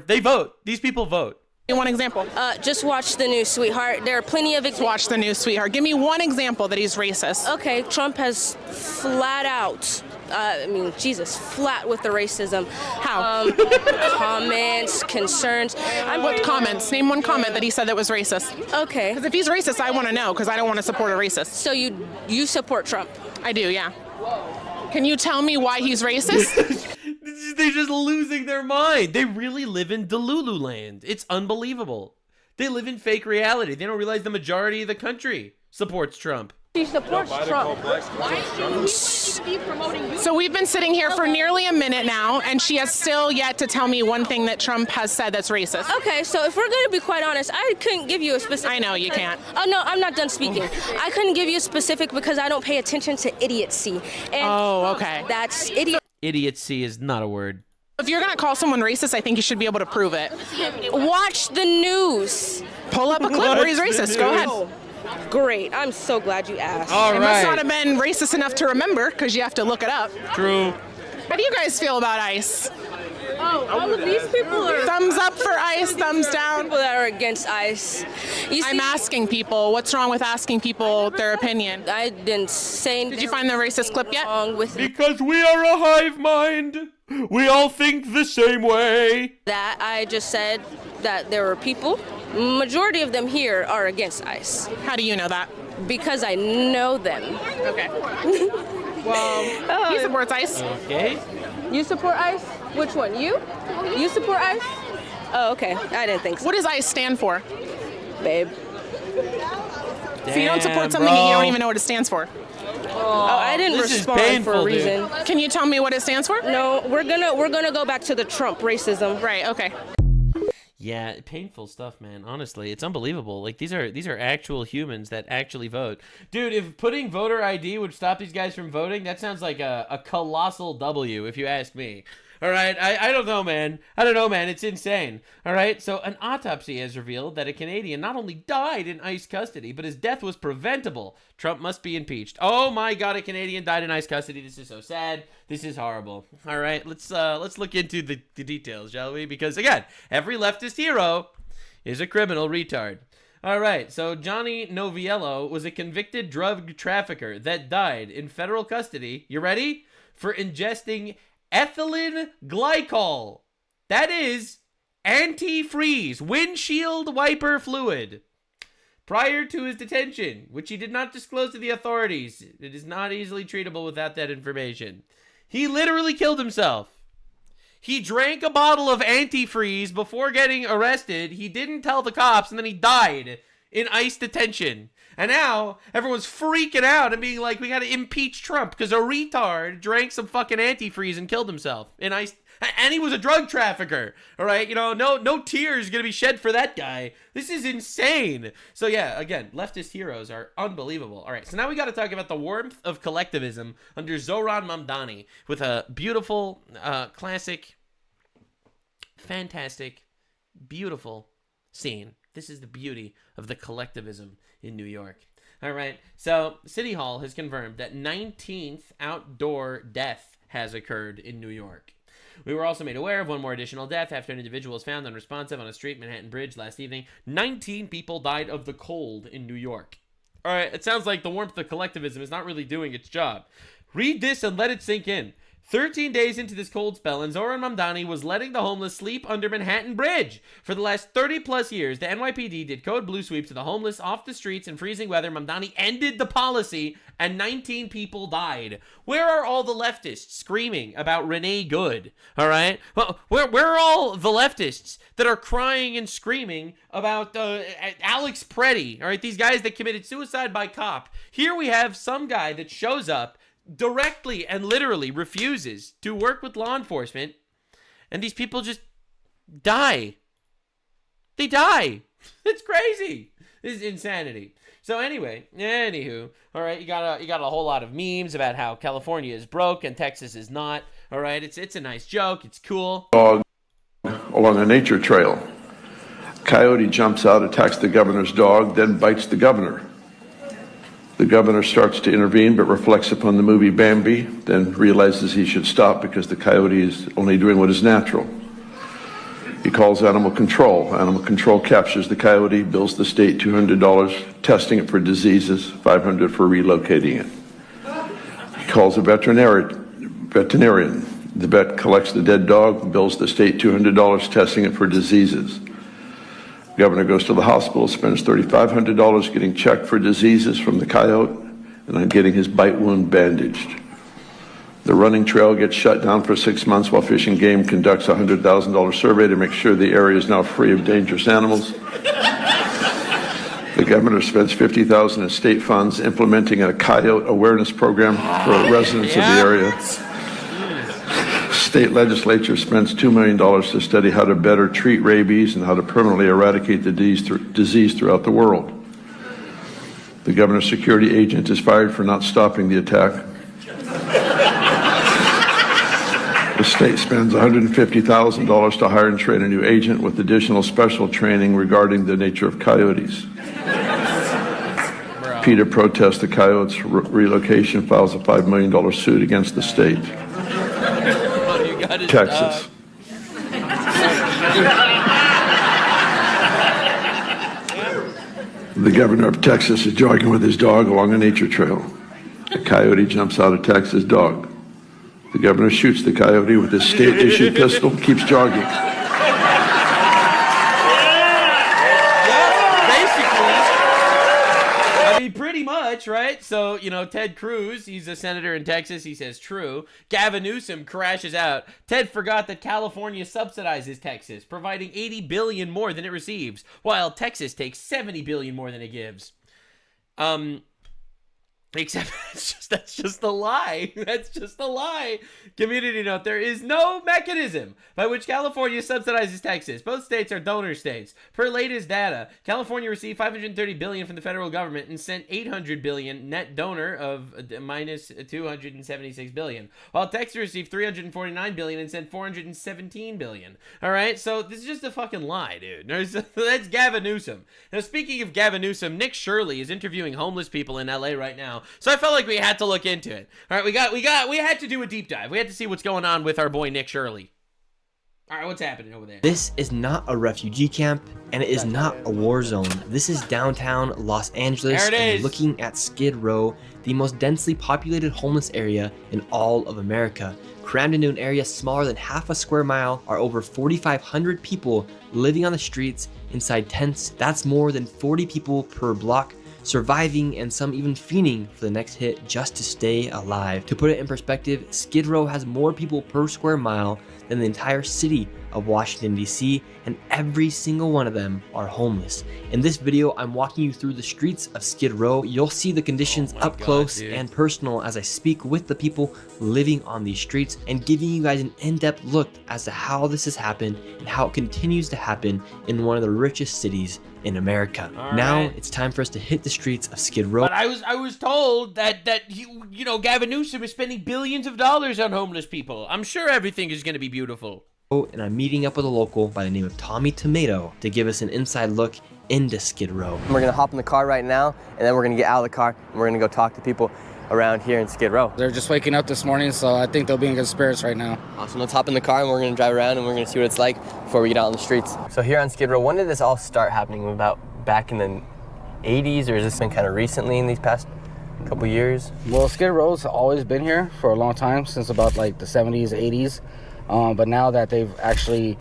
they vote. These people vote. Give me one example. Just watch the news, sweetheart. There are plenty of examples. Watch the news, sweetheart. Give me one example that he's racist. Okay, Trump has flat out, flat with the racism. How? Comments, concerns. What comments? Name one comment that he said that was racist. Okay. Because if he's racist, I want to know, because I don't want to support a racist. So you support Trump? I do, yeah. Can you tell me why he's racist? They're just losing their mind. They really live in Delulu land. It's unbelievable. They live in fake reality. They don't realize the majority of the country supports Trump. She supports Trump. So we've been sitting here for nearly a minute now, and she has still yet to tell me one thing that Trump has said that's racist. Okay, so if we're going to be quite honest, I couldn't give you a specific. I know, you can't. Oh, no, I'm not done speaking. I couldn't give you a specific because I don't pay attention to idiocy. And okay. That's idiot. Idiocy is not a word. If you're going to call someone racist, I think you should be able to prove it. Watch the news. Pull up a clip where he's racist. Go ahead. Great. I'm so glad you asked. It must not have been racist enough to remember because you have to look it up. True. How do you guys feel about ICE? Oh, all of these people are... Thumbs up for ICE, thumbs down. People that are against ICE. I'm asking people. What's wrong with asking people their opinion? I didn't say anything. Did you find the racist clip yet? Because we are a hive mind. We all think the same way. That I just said that there were people. Majority of them here are against ICE. How do you know that? Because I know them. Okay. Well, he supports ICE. Okay. You support ICE? Which one? You? You support ICE? Oh, okay. I didn't think so. What does ICE stand for? Babe. So you don't support something and you don't even know what it stands for? Oh, I didn't respond for a reason. Can you tell me what it stands for? No, we're gonna go back to the Trump racism. Right, okay. Yeah, painful stuff, man. Honestly, it's unbelievable. Like these are actual humans that actually vote. Dude, if putting voter ID would stop these guys from voting, that sounds like a colossal W, if you ask me. All right, I don't know, man. I don't know, man. It's insane. All right, so an autopsy has revealed that a Canadian not only died in ICE custody, but his death was preventable. Trump must be impeached. Oh my God, a Canadian died in ICE custody. This is so sad. This is horrible. All right, let's look into the details, shall we? Because again, every leftist hero is a criminal retard. All right, so Johnny Noviello was a convicted drug trafficker that died in federal custody. You ready? For ingesting ethylene glycol. That is antifreeze, windshield wiper fluid. Prior to his detention, which he did not disclose to the authorities, it is not easily treatable without that information. He literally killed himself. He drank a bottle of antifreeze before getting arrested. He didn't tell the cops, and then he died in ICE detention. And now everyone's freaking out and being like, we got to impeach Trump because a retard drank some fucking antifreeze and killed himself in ICE. And he was a drug trafficker. All right. You know, no tears going to be shed for that guy. This is insane. So yeah, again, leftist heroes are unbelievable. All right. So now we got to talk about the warmth of collectivism under Zohran Mamdani with a beautiful, classic, fantastic, beautiful scene. This is the beauty of the collectivism in New York. All right, so City Hall has confirmed that 19th outdoor death has occurred in New York. We were also made aware of one more additional death after an individual was found unresponsive on a street, Manhattan Bridge, last evening. 19 people died of the cold in New York. All right, it sounds like the warmth of collectivism is not really doing its job. Read this and let it sink in. 13 days into this cold spell, and Zohran Mamdani was letting the homeless sleep under Manhattan Bridge. For the last 30-plus years, the NYPD did code blue sweeps to the homeless off the streets in freezing weather. Mamdani ended the policy, and 19 people died. Where are all the leftists screaming about Renee Good? All right? Well, where are all the leftists that are crying and screaming about Alex Preddy? All right? These guys that committed suicide by cop. Here we have some guy that shows up, directly and literally refuses to work with law enforcement, and these people just die. They die. It's crazy. This is insanity. So anywho, all right, you got a whole lot of memes about how California is broke and Texas is not. All right, it's a nice joke. It's cool. Dog along a nature trail. Coyote jumps out, attacks the governor's dog, then bites the governor. The governor starts to intervene, but reflects upon the movie Bambi, then realizes he should stop because the coyote is only doing what is natural. He calls animal control. Animal control captures the coyote, bills the state $200, testing it for diseases, $500 for relocating it. He calls a veterinarian. The vet collects the dead dog, bills the state $200, testing it for diseases. The governor goes to the hospital, spends $3,500 getting checked for diseases from the coyote, and then getting his bite wound bandaged. The running trail gets shut down for 6 months while Fish and Game conducts a $100,000 survey to make sure the area is now free of dangerous animals. The governor spends $50,000 in state funds implementing a coyote awareness program for residents of the area. State legislature spends $2 million to study how to better treat rabies and how to permanently eradicate the disease throughout the world. The governor's security agent is fired for not stopping the attack. The state spends $150,000 to hire and train a new agent with additional special training regarding the nature of coyotes. PETA protests the coyotes' relocation, files a $5 million suit against the state. Texas. The governor of Texas is jogging with his dog along a nature trail. A coyote jumps out, attacks his dog. The governor shoots the coyote with his state-issued pistol, keeps jogging. Pretty much, right? So, you know, Ted Cruz, he's a senator in Texas. He says true. Gavin Newsom crashes out. Ted forgot that California subsidizes Texas, providing $80 billion more than it receives, while Texas takes $70 billion more than it gives. Except that's just a lie. That's just a lie. Community note, there is no mechanism by which California subsidizes Texas. Both states are donor states. Per latest data, California received $530 billion from the federal government and sent $800 billion net donor of minus $276 billion, while Texas received $349 billion and sent $417 billion. All right, so this is just a fucking lie, dude. That's Gavin Newsom. Now, speaking of Gavin Newsom, Nick Shirley is interviewing homeless people in LA right now. So I felt like we had to look into it. All right, we had to do a deep dive. We had to see what's going on with our boy Nick Shirley. All right, what's happening over there? This is not a refugee camp, and it is not a war zone. This is downtown Los Angeles. There it is. And looking at Skid Row, the most densely populated homeless area in all of America. Crammed into an area smaller than half a square mile are over 4,500 people living on the streets inside tents. That's more than 40 people per block, surviving and some even fiending for the next hit just to stay alive. To put it in perspective, Skid Row has more people per square mile than the entire city of Washington, D.C., and every single one of them are homeless. In this video, I'm walking you through the streets of Skid Row. You'll see the conditions up close and personal as I speak with the people living on these streets and giving you guys an in-depth look as to how this has happened and how it continues to happen in one of the richest cities in America. Now it's time for us to hit the streets of Skid Row. But I was told that Gavin Newsom is spending billions of dollars on homeless people. I'm sure everything is going to be beautiful. And I'm meeting up with a local by the name of Tommy Tomato to give us an inside look into Skid Row. We're gonna hop in the car right now, and then we're gonna get out of the car and we're gonna go talk to people around here in Skid Row. They're just waking up this morning, so I think they'll be in good spirits right now. Awesome, let's hop in the car and we're gonna drive around and we're gonna see what it's like before we get out on the streets. So here on Skid Row, when did this all start happening? About back in the 80s, or has this been kind of recently in these past couple years? Well, Skid Row's always been here for a long time, since about like the 70s, 80s. But now that they've actually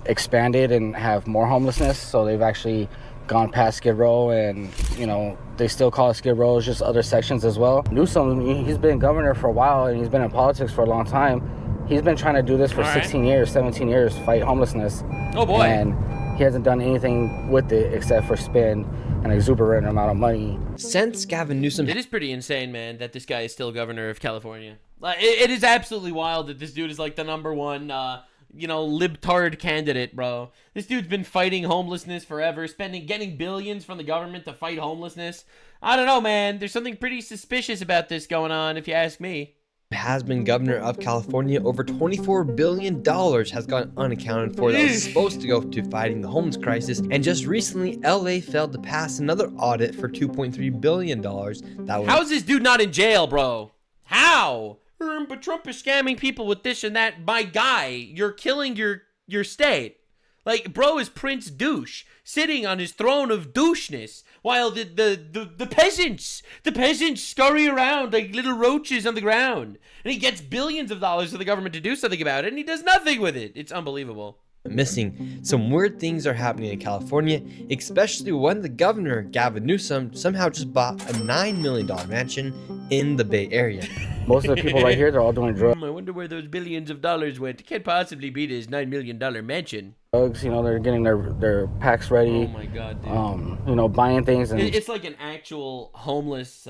expanded and have more homelessness, so they've actually gone past Skid Row, and you know, they still call it Skid Row, it's just other sections as well. Newsom, he's been governor for a while and he's been in politics for a long time. He's been trying to do this for 16 years, 17 years, fight homelessness. Oh boy. And he hasn't done anything with it except for spend an exuberant amount of money. Since Gavin Newsom... It is pretty insane, man, that this guy is still governor of California. Like, it is absolutely wild that this dude is like the #1, libtard candidate, bro. This dude's been fighting homelessness forever, getting billions from the government to fight homelessness. I don't know, man. There's something pretty suspicious about this going on, if you ask me. Has been governor of California. Over $24 billion has gone unaccounted for that was supposed to go to fighting the homeless crisis. And just recently, LA failed to pass another audit for $2.3 billion. How is this dude not in jail, bro? How? But Trump is scamming people with this and that. My guy, you're killing your state. Like, bro is Prince Douche, sitting on his throne of doucheness, while the peasants scurry around like little roaches on the ground. And he gets billions of dollars to the government to do something about it, and he does nothing with it. It's unbelievable. missing. Some weird things are happening in California, especially when the governor, Gavin Newsom, somehow just bought a $9 million mansion in the Bay Area. Most of the people right here, they're all doing drugs. I wonder where those billions of dollars went. It can't possibly beat his $9 million mansion. You know, they're getting their packs ready. Oh my God, dude. You know, buying things. And It's like an actual homeless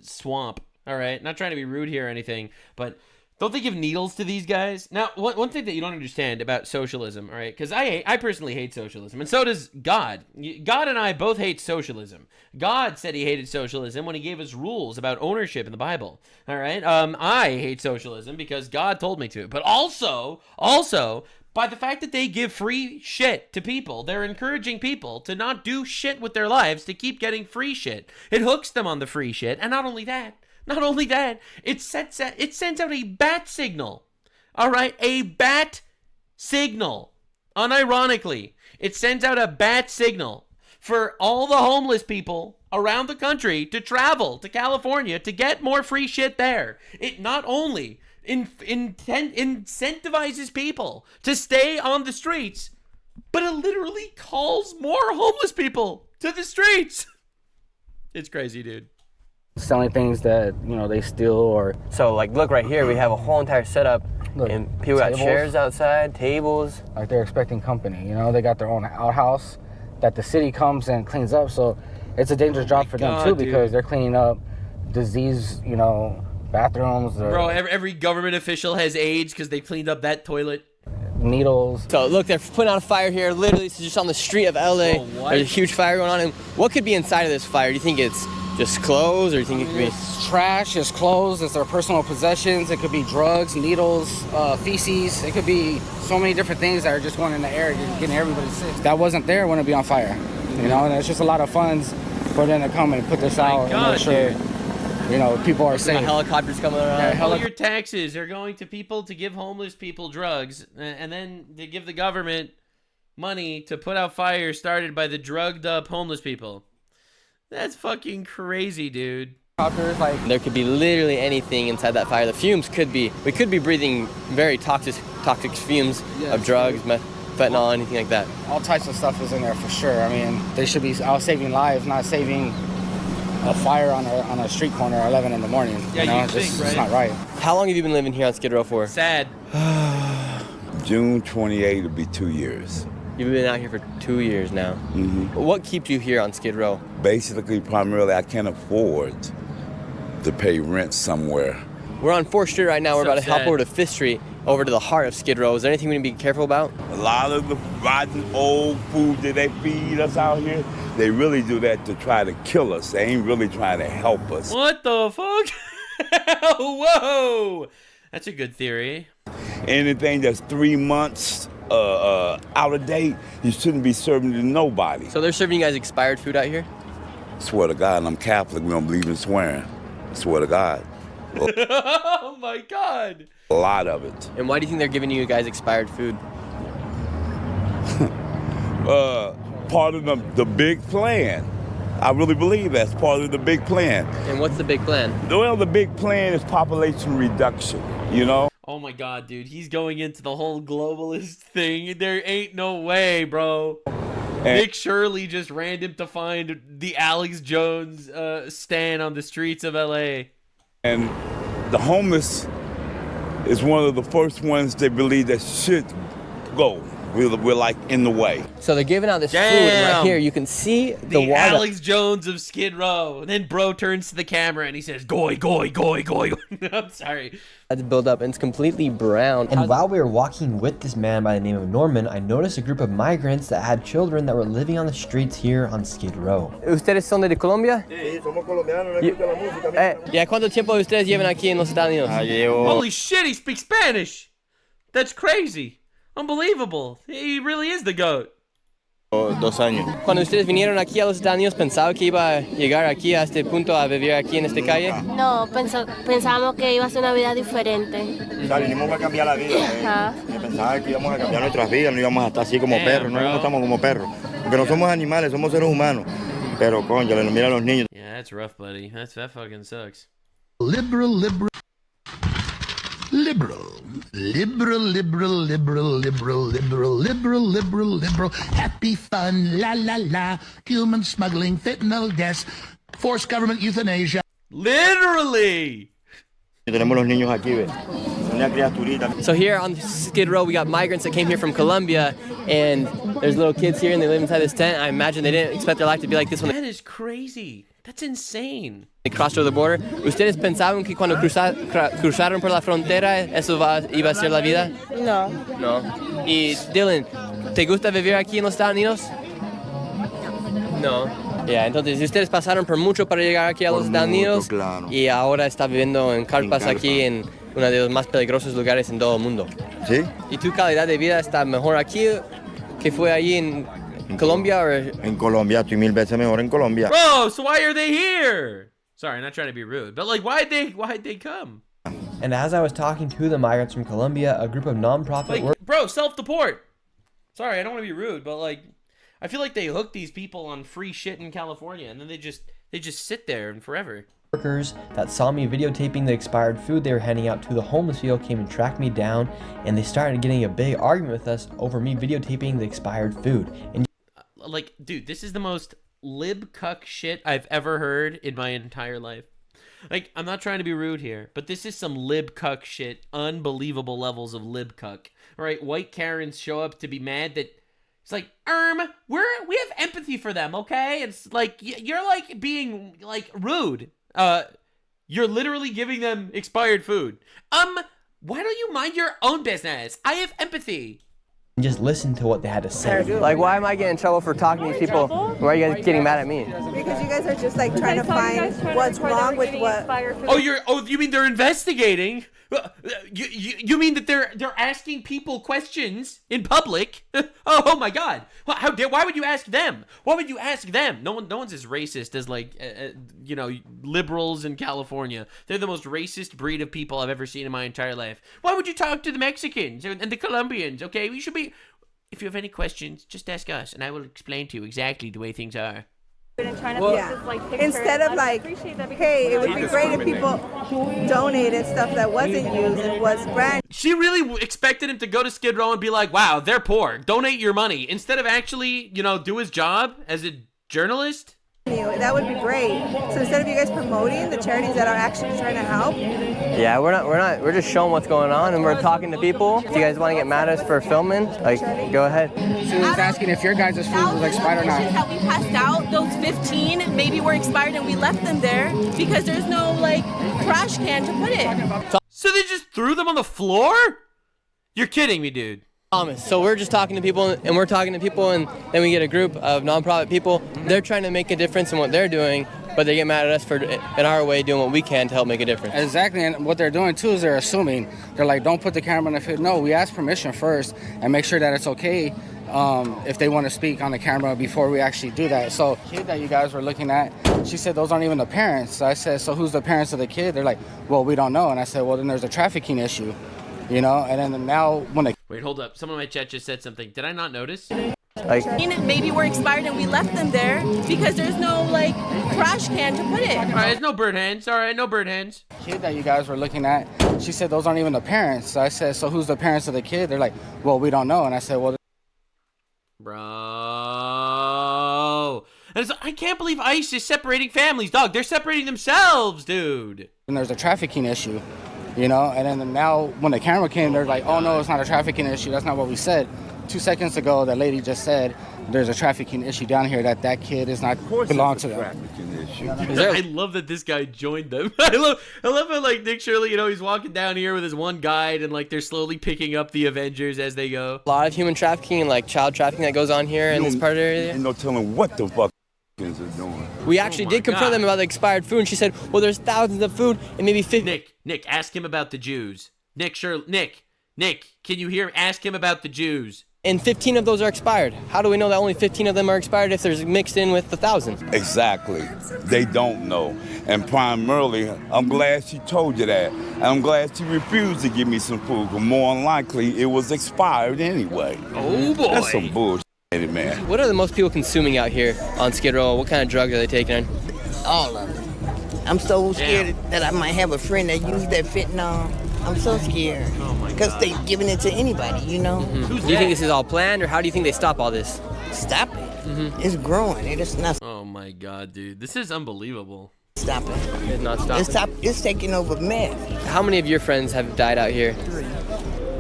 swamp. All right, not trying to be rude here or anything, but don't they give needles to these guys? Now, one thing that you don't understand about socialism, all right, because I personally hate socialism, and so does God. God and I both hate socialism. God said he hated socialism when he gave us rules about ownership in the Bible, all right? I hate socialism because God told me to, but also, by the fact that they give free shit to people, they're encouraging people to not do shit with their lives to keep getting free shit. It hooks them on the free shit, and not only that, it sends out a bat signal. All right, a bat signal. Unironically, it sends out a bat signal for all the homeless people around the country to travel to California to get more free shit there. It not only incentivizes people to stay on the streets, but it literally calls more homeless people to the streets. It's crazy, dude. Selling things that, you know, they steal or... So, like, look right here, we have a whole entire setup, and people got chairs outside, tables. Like, they're expecting company, you know? They got their own outhouse that the city comes and cleans up, so it's a dangerous job for them, too, because they're cleaning up disease, you know, bathrooms. Bro, every government official has AIDS because they cleaned up that toilet. Needles. So, look, they're putting out a fire here. Literally, this is just on the street of LA. There's a huge fire going on, and what could be inside of this fire? Do you think it's just clothes, or do you think it could be... It's trash, it's clothes, it's their personal possessions, it could be drugs, needles, feces, it could be so many different things that are just going in the air, getting everybody sick. If that wasn't there, it wouldn't be on fire, you know, and it's just a lot of funds for them to come and put this out and make sure, you know, people are safe. Helicopters coming around. All your taxes are going to people to give homeless people drugs, and then they give the government money to put out fires started by the drugged up homeless people. That's fucking crazy, dude. There could be literally anything inside that fire. The fumes could be, we could be breathing very toxic fumes of drugs, fentanyl, anything like that. All types of stuff is in there for sure. I mean, they should be out saving lives, not saving a fire on a street corner at 11 in the morning. Yeah, you know? you think, right? It's not right. How long have you been living here on Skid Row for? Sad. June 28 will be 2 years. You've been out here for 2 years now. Mm-hmm. What keeps you here on Skid Row? Basically, primarily, I can't afford to pay rent somewhere. We're on 4th Street right now. We're So about to hop sad. over to 5th Street, over to the heart of Skid Row. Is there anything we need to be careful about? A lot of the rotten old food that they feed us out here, they really do that to try to kill us. They ain't really trying to help us. What the fuck? Whoa! That's a good theory. Anything that's 3 months out of date, you shouldn't be serving to nobody. So they're serving you guys expired food out here? Swear to God, and I'm Catholic, we don't believe in swearing. Swear to God. Oh my God. A lot of it. And why do you think they're giving you guys expired food? Part of the big plan. I really believe that's part of the big plan. And what's the big plan? Well, the big plan is population reduction, you know? Oh my God, dude. He's going into the whole globalist thing. There ain't no way, bro. Nick Shirley just ran him to find the Alex Jones stand on the streets of LA. And the homeless is one of the first ones they believe that should go. We're like in the way. So they're giving out this food, and right here you can see the water. Alex Jones of Skid Row. And then bro turns to the camera and he says, "Goy, goy, goy, goy." I'm sorry. That's built up, and it's completely brown. And while we were walking with this man by the name of Norman, I noticed a group of migrants that had children that were living on the streets here on Skid Row. ¿Ustedes son de Colombia? Sí, somos colombianos. ¿Ya cuánto tiempo ustedes llevan aquí en los Estados Unidos? Holy shit, he speaks Spanish. That's crazy. Unbelievable. He really is the GOAT. 2 años. Cuando ustedes vinieron aquí a los Estados Unidos, ¿pensaba que iba a llegar aquí a este punto a vivir aquí en esta calle? No, pensábamos que iba a ser una vida diferente. O sea, vinimos a cambiar la vida. Pensaba que íbamos a cambiar nuestras vidas, no íbamos a estar así como perros, no estamos como perros. Porque no somos animales, somos seres humanos. Pero, coño, mira a los niños. Yeah, that's rough, buddy. That fucking sucks. Liberal liberal. Liberal. Happy fun, la la la. Human smuggling, fentanyl deaths, forced government euthanasia. Literally. Tenemos los niños aquí, ¿ves? Una criaturita. So here on Skid Row, we got migrants that came here from Colombia, and there's little kids here, and they live inside this tent. I imagine they didn't expect their life to be like this when That is crazy. That's insane. they crossed over the border. ¿Ustedes pensaban que cuando cruzaron por la frontera, eso iba a ser la vida? No. No. Y Dylan, ¿te gusta vivir aquí en los Estados Unidos? No. Ya, entonces ustedes pasaron por mucho para llegar aquí a los Estados Unidos, claro. y ahora está viviendo en carpas aquí en uno de los más peligrosos lugares en todo el mundo. ¿Sí? ¿Y tu calidad de vida está mejor aquí que fue allí en Colombia? En Colombia, estoy 1000 veces mejor en Colombia. Bro, so why are they here? Sorry, not trying to be rude, but like, why'd they come? And as I was talking to the migrants from Colombia, a group of nonprofit Like, bro, self-deport. Sorry, I don't want to be rude, but like, I feel like they hook these people on free shit in California, and then they just sit there and forever. workers that saw me videotaping the expired food they were handing out to the homeless people came and tracked me down, and they started getting a big argument with us over me videotaping the expired food. And like, dude, this is the most lib cuck shit I've ever heard in my entire life. Like, I'm not trying to be rude here, but this is some lib cuck shit. Unbelievable levels of lib cuck. All right, white Karens show up to be mad that it's like, we have empathy for them, okay? It's like, you're like being like rude. You're literally giving them expired food. Why don't you mind your own business? I have empathy. just listen to what they had to say. Like, why am I getting in trouble for talking to these people? Why are you guys getting mad at me? Because you guys are just like trying to find what's wrong with what. You mean they're investigating? You mean that they're asking people questions in public? Oh my God! Why would you ask them? Why would you ask them? No one's as racist as like liberals in California. They're the most racist breed of people I've ever seen in my entire life. Why would you talk to the Mexicans and the Colombians? Okay, we should be. If you have any questions, just ask us, and I will explain to you exactly the way things are. Instead of like, hey, it would be great if people donated stuff that wasn't used and was brand. She really expected him to go to Skid Row and be like, wow, they're poor, donate your money, instead of actually, do his job as a journalist. That would be great. So instead of you guys promoting the charities that are actually trying to help. Yeah, we're just showing what's going on, and we're talking to people. If you guys want to get mad at us for filming, like, go ahead. She was asking if your guys' food was expired or not. That we passed out, those 15 maybe were expired and we left them there because there's no like trash can to put it. So they just threw them on the floor? You're kidding me, dude. So we're just talking to people, and then we get a group of nonprofit people. They're trying to make a difference in what they're doing, but they get mad at us for, in our way, doing what we can to help make a difference. Exactly, and what they're doing too is they're assuming. They're like, don't put the camera in the field. No, we ask permission first and make sure that it's okay if they want to speak on the camera before we actually do that. So the kid that you guys were looking at, she said those aren't even the parents. So I said, so who's the parents of the kid? They're like, well, we don't know. And I said, well, then there's a trafficking issue. And then now when they... Wait, hold up. Someone in my chat just said something. Did I not notice? Maybe we're expired and we left them there because there's no like trash can to put it. All right, there's no bird hands. All right, no bird hands. The kid that you guys were looking at, she said those aren't even the parents. So I said, so who's the parents of the kid? They're like, well, we don't know. And I said, well... Bro. And I can't believe ICE is separating families. Dog, they're separating themselves, dude. And there's a trafficking issue. And then now when the camera came, they're like, oh, no, it's not a trafficking issue. That's not what we said. 2 seconds ago, that lady just said there's a trafficking issue down here, that kid is not belong to them. I love that this guy joined them. I love how, like, Nick Shirley, he's walking down here with his one guide, and, like, they're slowly picking up the Avengers as they go. A lot of human trafficking and, like, child trafficking that goes on here in this part of the area. Ain't no telling what the fuck are doing. We actually did confront them about the expired food, and she said, well, there's thousands of food and maybe 50... Nick, ask him about the Jews. Nick, can you hear? Ask him about the Jews. And 15 of those are expired. How do we know that only 15 of them are expired if there's mixed in with the 1,000? Exactly. They don't know. And primarily, I'm glad she told you that. And I'm glad she refused to give me some food, but more than likely, it was expired anyway. Oh, boy. That's some bullshit, man. What are the most people consuming out here on Skid Row? What kind of drugs are they taking? All of them. I'm so scared that I might have a friend that used that fentanyl. I'm so scared. Oh my Because God. they're giving it to anybody, you know? Do you think this is all planned, or how do you think they stop all this? Stop it. It's growing. It is not Oh my God, dude. This is unbelievable. stopping. It's not stopping. It's taking over meth. How many of your friends have died out here? 3.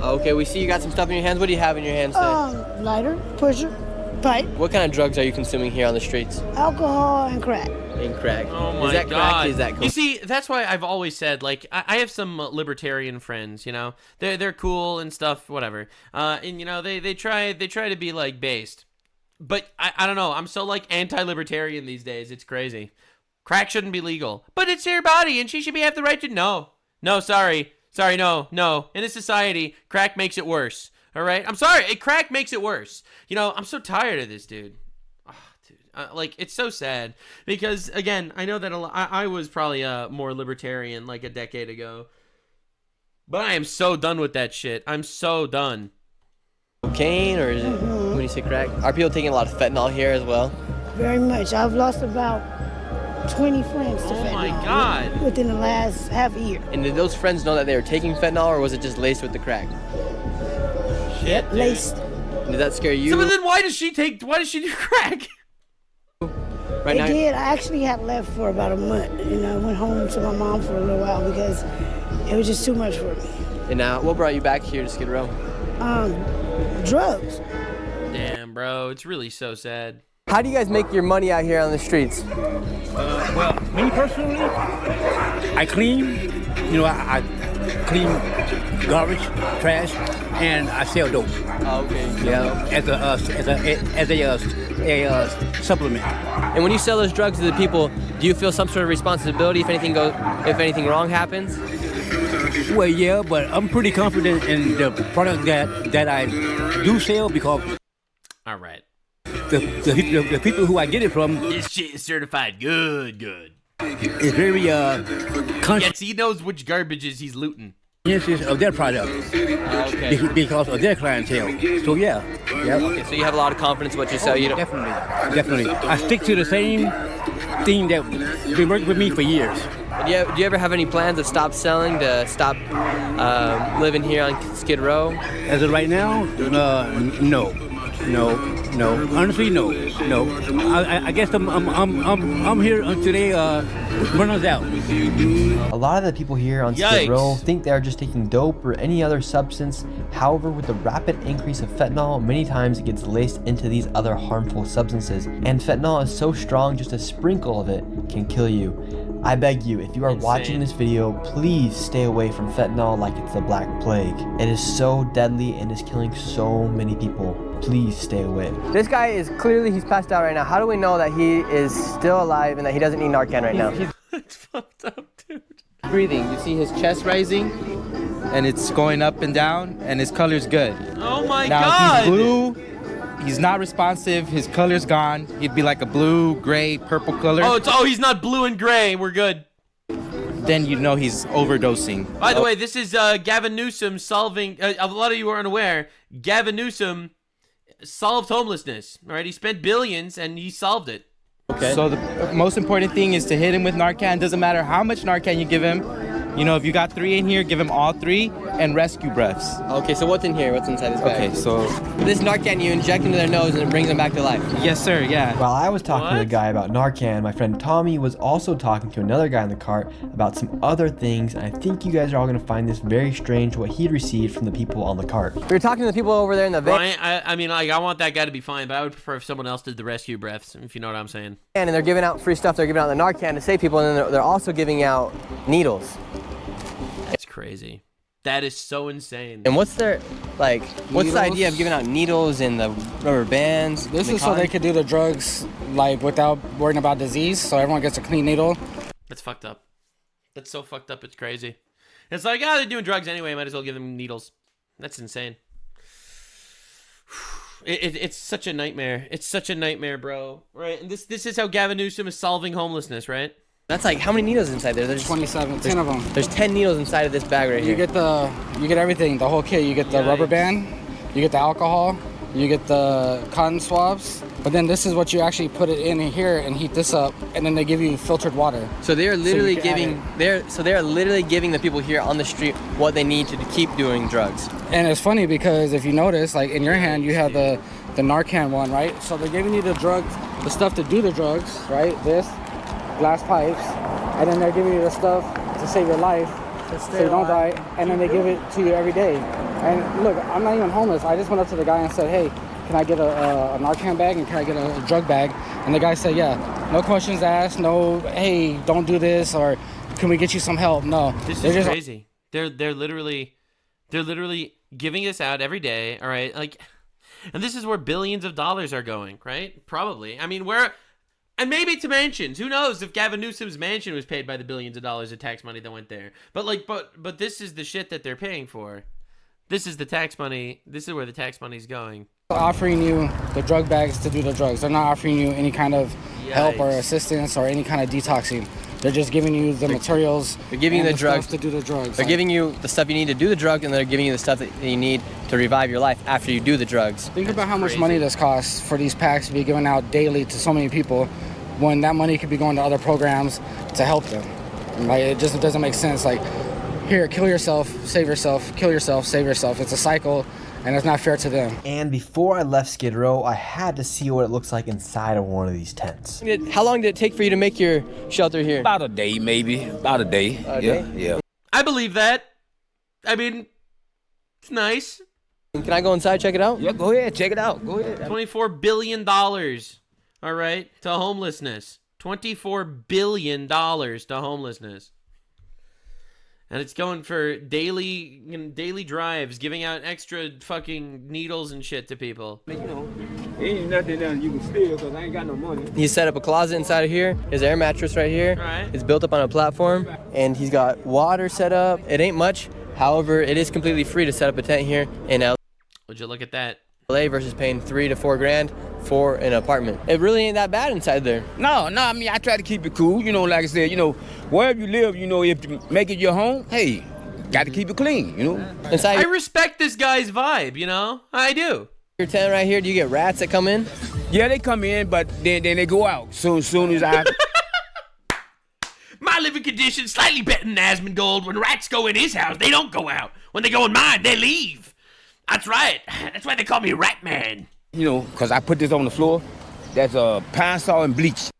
Okay, we see you got some stuff in your hands. What do you have in your hands today? Lighter, pusher, pipe, What kind of drugs are you consuming here on the streets? alcohol, and crack. And crack. Oh my Is that God. crack? Is that cool? You see, that's why I've always said, like, I have some libertarian friends, you know, they're cool and stuff, whatever. And you know, they try to be like based, but I don't know. I'm so like anti-libertarian these days. It's crazy. Crack shouldn't be legal, but it's her body, and she should have the right to no. Sorry, no. In a society, crack makes it worse. All right, I'm sorry. Crack makes it worse. You know, I'm so tired of this, dude. Like, it's so sad because, again, I know that I was probably more libertarian like a decade ago, but I am so done with that shit. I'm so done. Cocaine, or is it, when you say crack? Are people taking a lot of fentanyl here as well? Very much. I've lost about 20 friends to fentanyl. Oh my God. Within the last half a year. And did those friends know that they were taking fentanyl, or was it just laced with the crack? Shit, dude. Laced. Did that scare you? So, but then why does she do crack? Right now? It did. I actually had left for about a month. You know, I went home to my mom for a little while because it was just too much for me. And now, what brought you back here to Skid Row? Drugs. Damn, bro, it's really so sad. How do you guys make your money out here on the streets? Well, me personally, I clean. You know, I clean garbage, trash, and I sell dope. Oh, okay. Yeah, as a supplement. And when you sell those drugs to the people, do you feel some sort of responsibility if anything wrong happens? Well, yeah, but I'm pretty confident in the product that I do sell because. All right. The people who I get it from. This shit is certified good. It's very Yes, he knows which garbages he's looting. Of their product. Okay. Because of their clientele. So yeah. Okay, so you have a lot of confidence in what you sell. You don't... Definitely. I stick to the same thing that been working with me for years. Do you ever have any plans to stop selling, to stop living here on Skid Row? As of right now, no. Honestly, no. I guess I'm here until they run us out. A lot of the people here on Skid Row think they are just taking dope or any other substance. However, with the rapid increase of fentanyl, many times it gets laced into these other harmful substances. And fentanyl is so strong, just a sprinkle of it can kill you. I beg you, if you are watching this video, please stay away from fentanyl like it's the Black Plague. It is so deadly and is killing so many people. Please stay away. This guy is clearly, he's passed out right now. How do we know that he is still alive and that he doesn't need Narcan right now? It's fucked up, dude. Breathing. You see his chest rising, and it's going up and down, and his color's good. Oh my now, God! He's blue. He's not responsive. His color's gone. He'd be like a blue, gray, purple color. Oh, he's not blue and gray. We're good. Then you know he's overdosing. By the way, this is Gavin Newsom solving. A lot of you are unaware. Gavin Newsom solved homelessness. All right, he spent billions and he solved it. Okay. So the most important thing is to hit him with Narcan. Doesn't matter how much Narcan you give him. You know, if you got 3 in here, give him all 3 and rescue breaths. Okay, so what's in here? What's inside this bag? Okay, so this Narcan you inject into their nose and it brings them back to life. Yes, sir. Yeah. While I was talking to the guy about Narcan, my friend Tommy was also talking to another guy in the cart about some other things, and I think you guys are all going to find this very strange what he received from the people on the cart. We were talking to the people over there in the van. Ryan, I mean, like, I want that guy to be fine, but I would prefer if someone else did the rescue breaths, if you know what I'm saying. And they're giving out free stuff. They're giving out the Narcan to save people, and then they're also giving out needles. It's crazy. That is so insane. And what's the idea of giving out needles and the rubber bands? This is so they could do the drugs like without worrying about disease, so everyone gets a clean needle. That's fucked up. That's so fucked up, it's crazy. It's like, they're doing drugs anyway, might as well give them needles. That's insane. It's such a nightmare. It's such a nightmare, bro. Right? And this is how Gavin Newsom is solving homelessness, right? That's like, how many needles inside there? There's 27, 10 of them. There's 10 needles inside of this bag right here. You get everything, the whole kit. You get the rubber band, you get the alcohol, you get the cotton swabs, But then this is what you actually put it in here and heat this up, and then they give you filtered water. So they are literally giving they are literally giving the people here on the street what they need to keep doing drugs. And it's funny because if you notice, like in your hand, you have the Narcan one, right? So they're giving you the drugs, the stuff to do the drugs, right? This, glass pipes, and then they're giving you the stuff to save your life, so you don't die, and then they give it to you every day. And look, I'm not even homeless. I just went up to the guy and said, hey, can I get a Narcan bag and can I get a drug bag? And the guy said, yeah, no questions asked, no, hey, don't do this, or can we get you some help? No. This is crazy. They're literally giving this out every day, all right? Like, and this is where billions of dollars are going, right? Probably. I mean, and maybe to mansions. Who knows if Gavin Newsom's mansion was paid by the billions of dollars of tax money that went there. But like, but this is the shit that they're paying for. This is the tax money. This is where the tax money's going. Offering you the drug bags to do the drugs. They're not offering you any kind of help or assistance or any kind of detoxing. They're just giving you the materials. They're giving you the drugs to do the drugs. They're giving you the stuff you need to do the drug, and they're giving you the stuff that you need to revive your life after you do the drugs. Think about how much money this costs for these packs to be given out daily to so many people, when that money could be going to other programs to help them. Like, it just doesn't make sense. Like, here, kill yourself, save yourself, kill yourself, save yourself. It's a cycle, and it's not fair to them. And before I left Skid Row, I had to see what it looks like inside of one of these tents. How long did it take for you to make your shelter here? About a day, maybe. About a day. Yeah. I believe that. I mean, it's nice. Can I go inside, check it out? Yeah, go ahead, check it out. Go ahead. $24 billion, all right, to homelessness. $24 billion to homelessness. And it's going for daily drives, giving out extra fucking needles and shit to people. You know, ain't nothing else you can steal because I ain't got no money. He set up a closet inside of here. His air mattress right here. Right. It's built up on a platform, and he's got water set up. It ain't much. However, it is completely free to set up a tent here in LA. Would you look at that? LA versus paying $3 to $4 grand for an apartment. It really ain't that bad inside there. No, I mean, I try to keep it cool. You know, like I said, you know, wherever you live, you know, if you make it your home, hey, got to keep it clean, you know. Inside, I respect this guy's vibe, you know? I do. Your tent right here, do you get rats that come in? Yeah, they come in, but then they go out soon as I... My living conditions slightly better than Asmongold. When rats go in his house, they don't go out. When they go in mine, they leave. That's right. That's why they call me Rat Man. You know, because I put this on the floor. That's pine saw and bleach.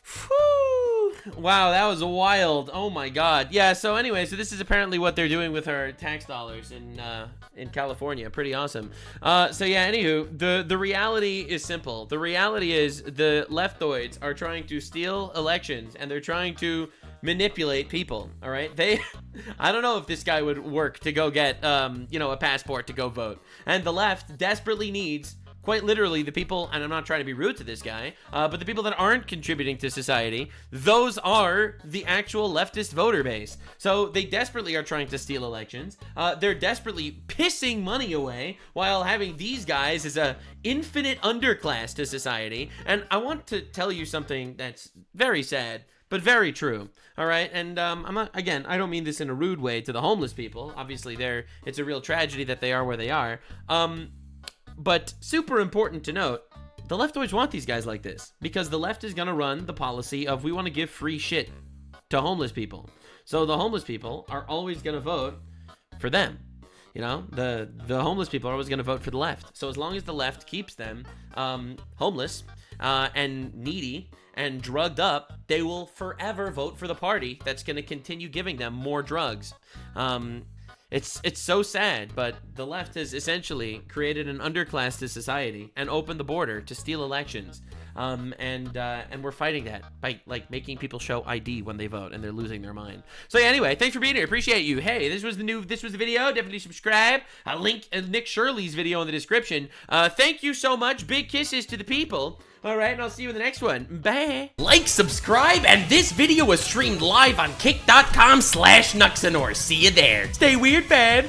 Whew. Wow, that was wild. Oh my god. Yeah, so anyway, so this is apparently what they're doing with our tax dollars in California. Pretty awesome. So yeah, anywho, the reality is simple. The reality is the leftoids are trying to steal elections, and they're trying to manipulate people. All right, I don't know if this guy would work to go get a passport to go vote, and the left desperately needs, quite literally, the people, and I'm not trying to be rude to this guy, but the people that aren't contributing to society, those are the actual leftist voter base. So they desperately are trying to steal elections. They're desperately pissing money away while having these guys as a infinite underclass to society. And I want to tell you something that's very sad, but very true. All right, and I'm not, again, I don't mean this in a rude way to the homeless people. Obviously, it's a real tragedy that they are where they are. But super important to note, the left always want these guys like this, because the left is gonna run the policy of we want to give free shit to homeless people. So the homeless people are always gonna vote for them. You know, the homeless people are always gonna vote for the left. So as long as the left keeps them homeless and needy and drugged up, they will forever vote for the party that's going to continue giving them more drugs. It's so sad, but the left has essentially created an underclass to society and opened the border to steal elections. And we're fighting that by like making people show ID when they vote, and they're losing their mind. So yeah, anyway, thanks for being here. Appreciate you. Hey, this was the video. Definitely subscribe. I'll link Nick Shirley's video in the description. Thank you so much. Big kisses to the people. All right, and I'll see you in the next one. Bye. Like, subscribe, and this video was streamed live on kick.com/Nuxanor. See you there. Stay weird, fam.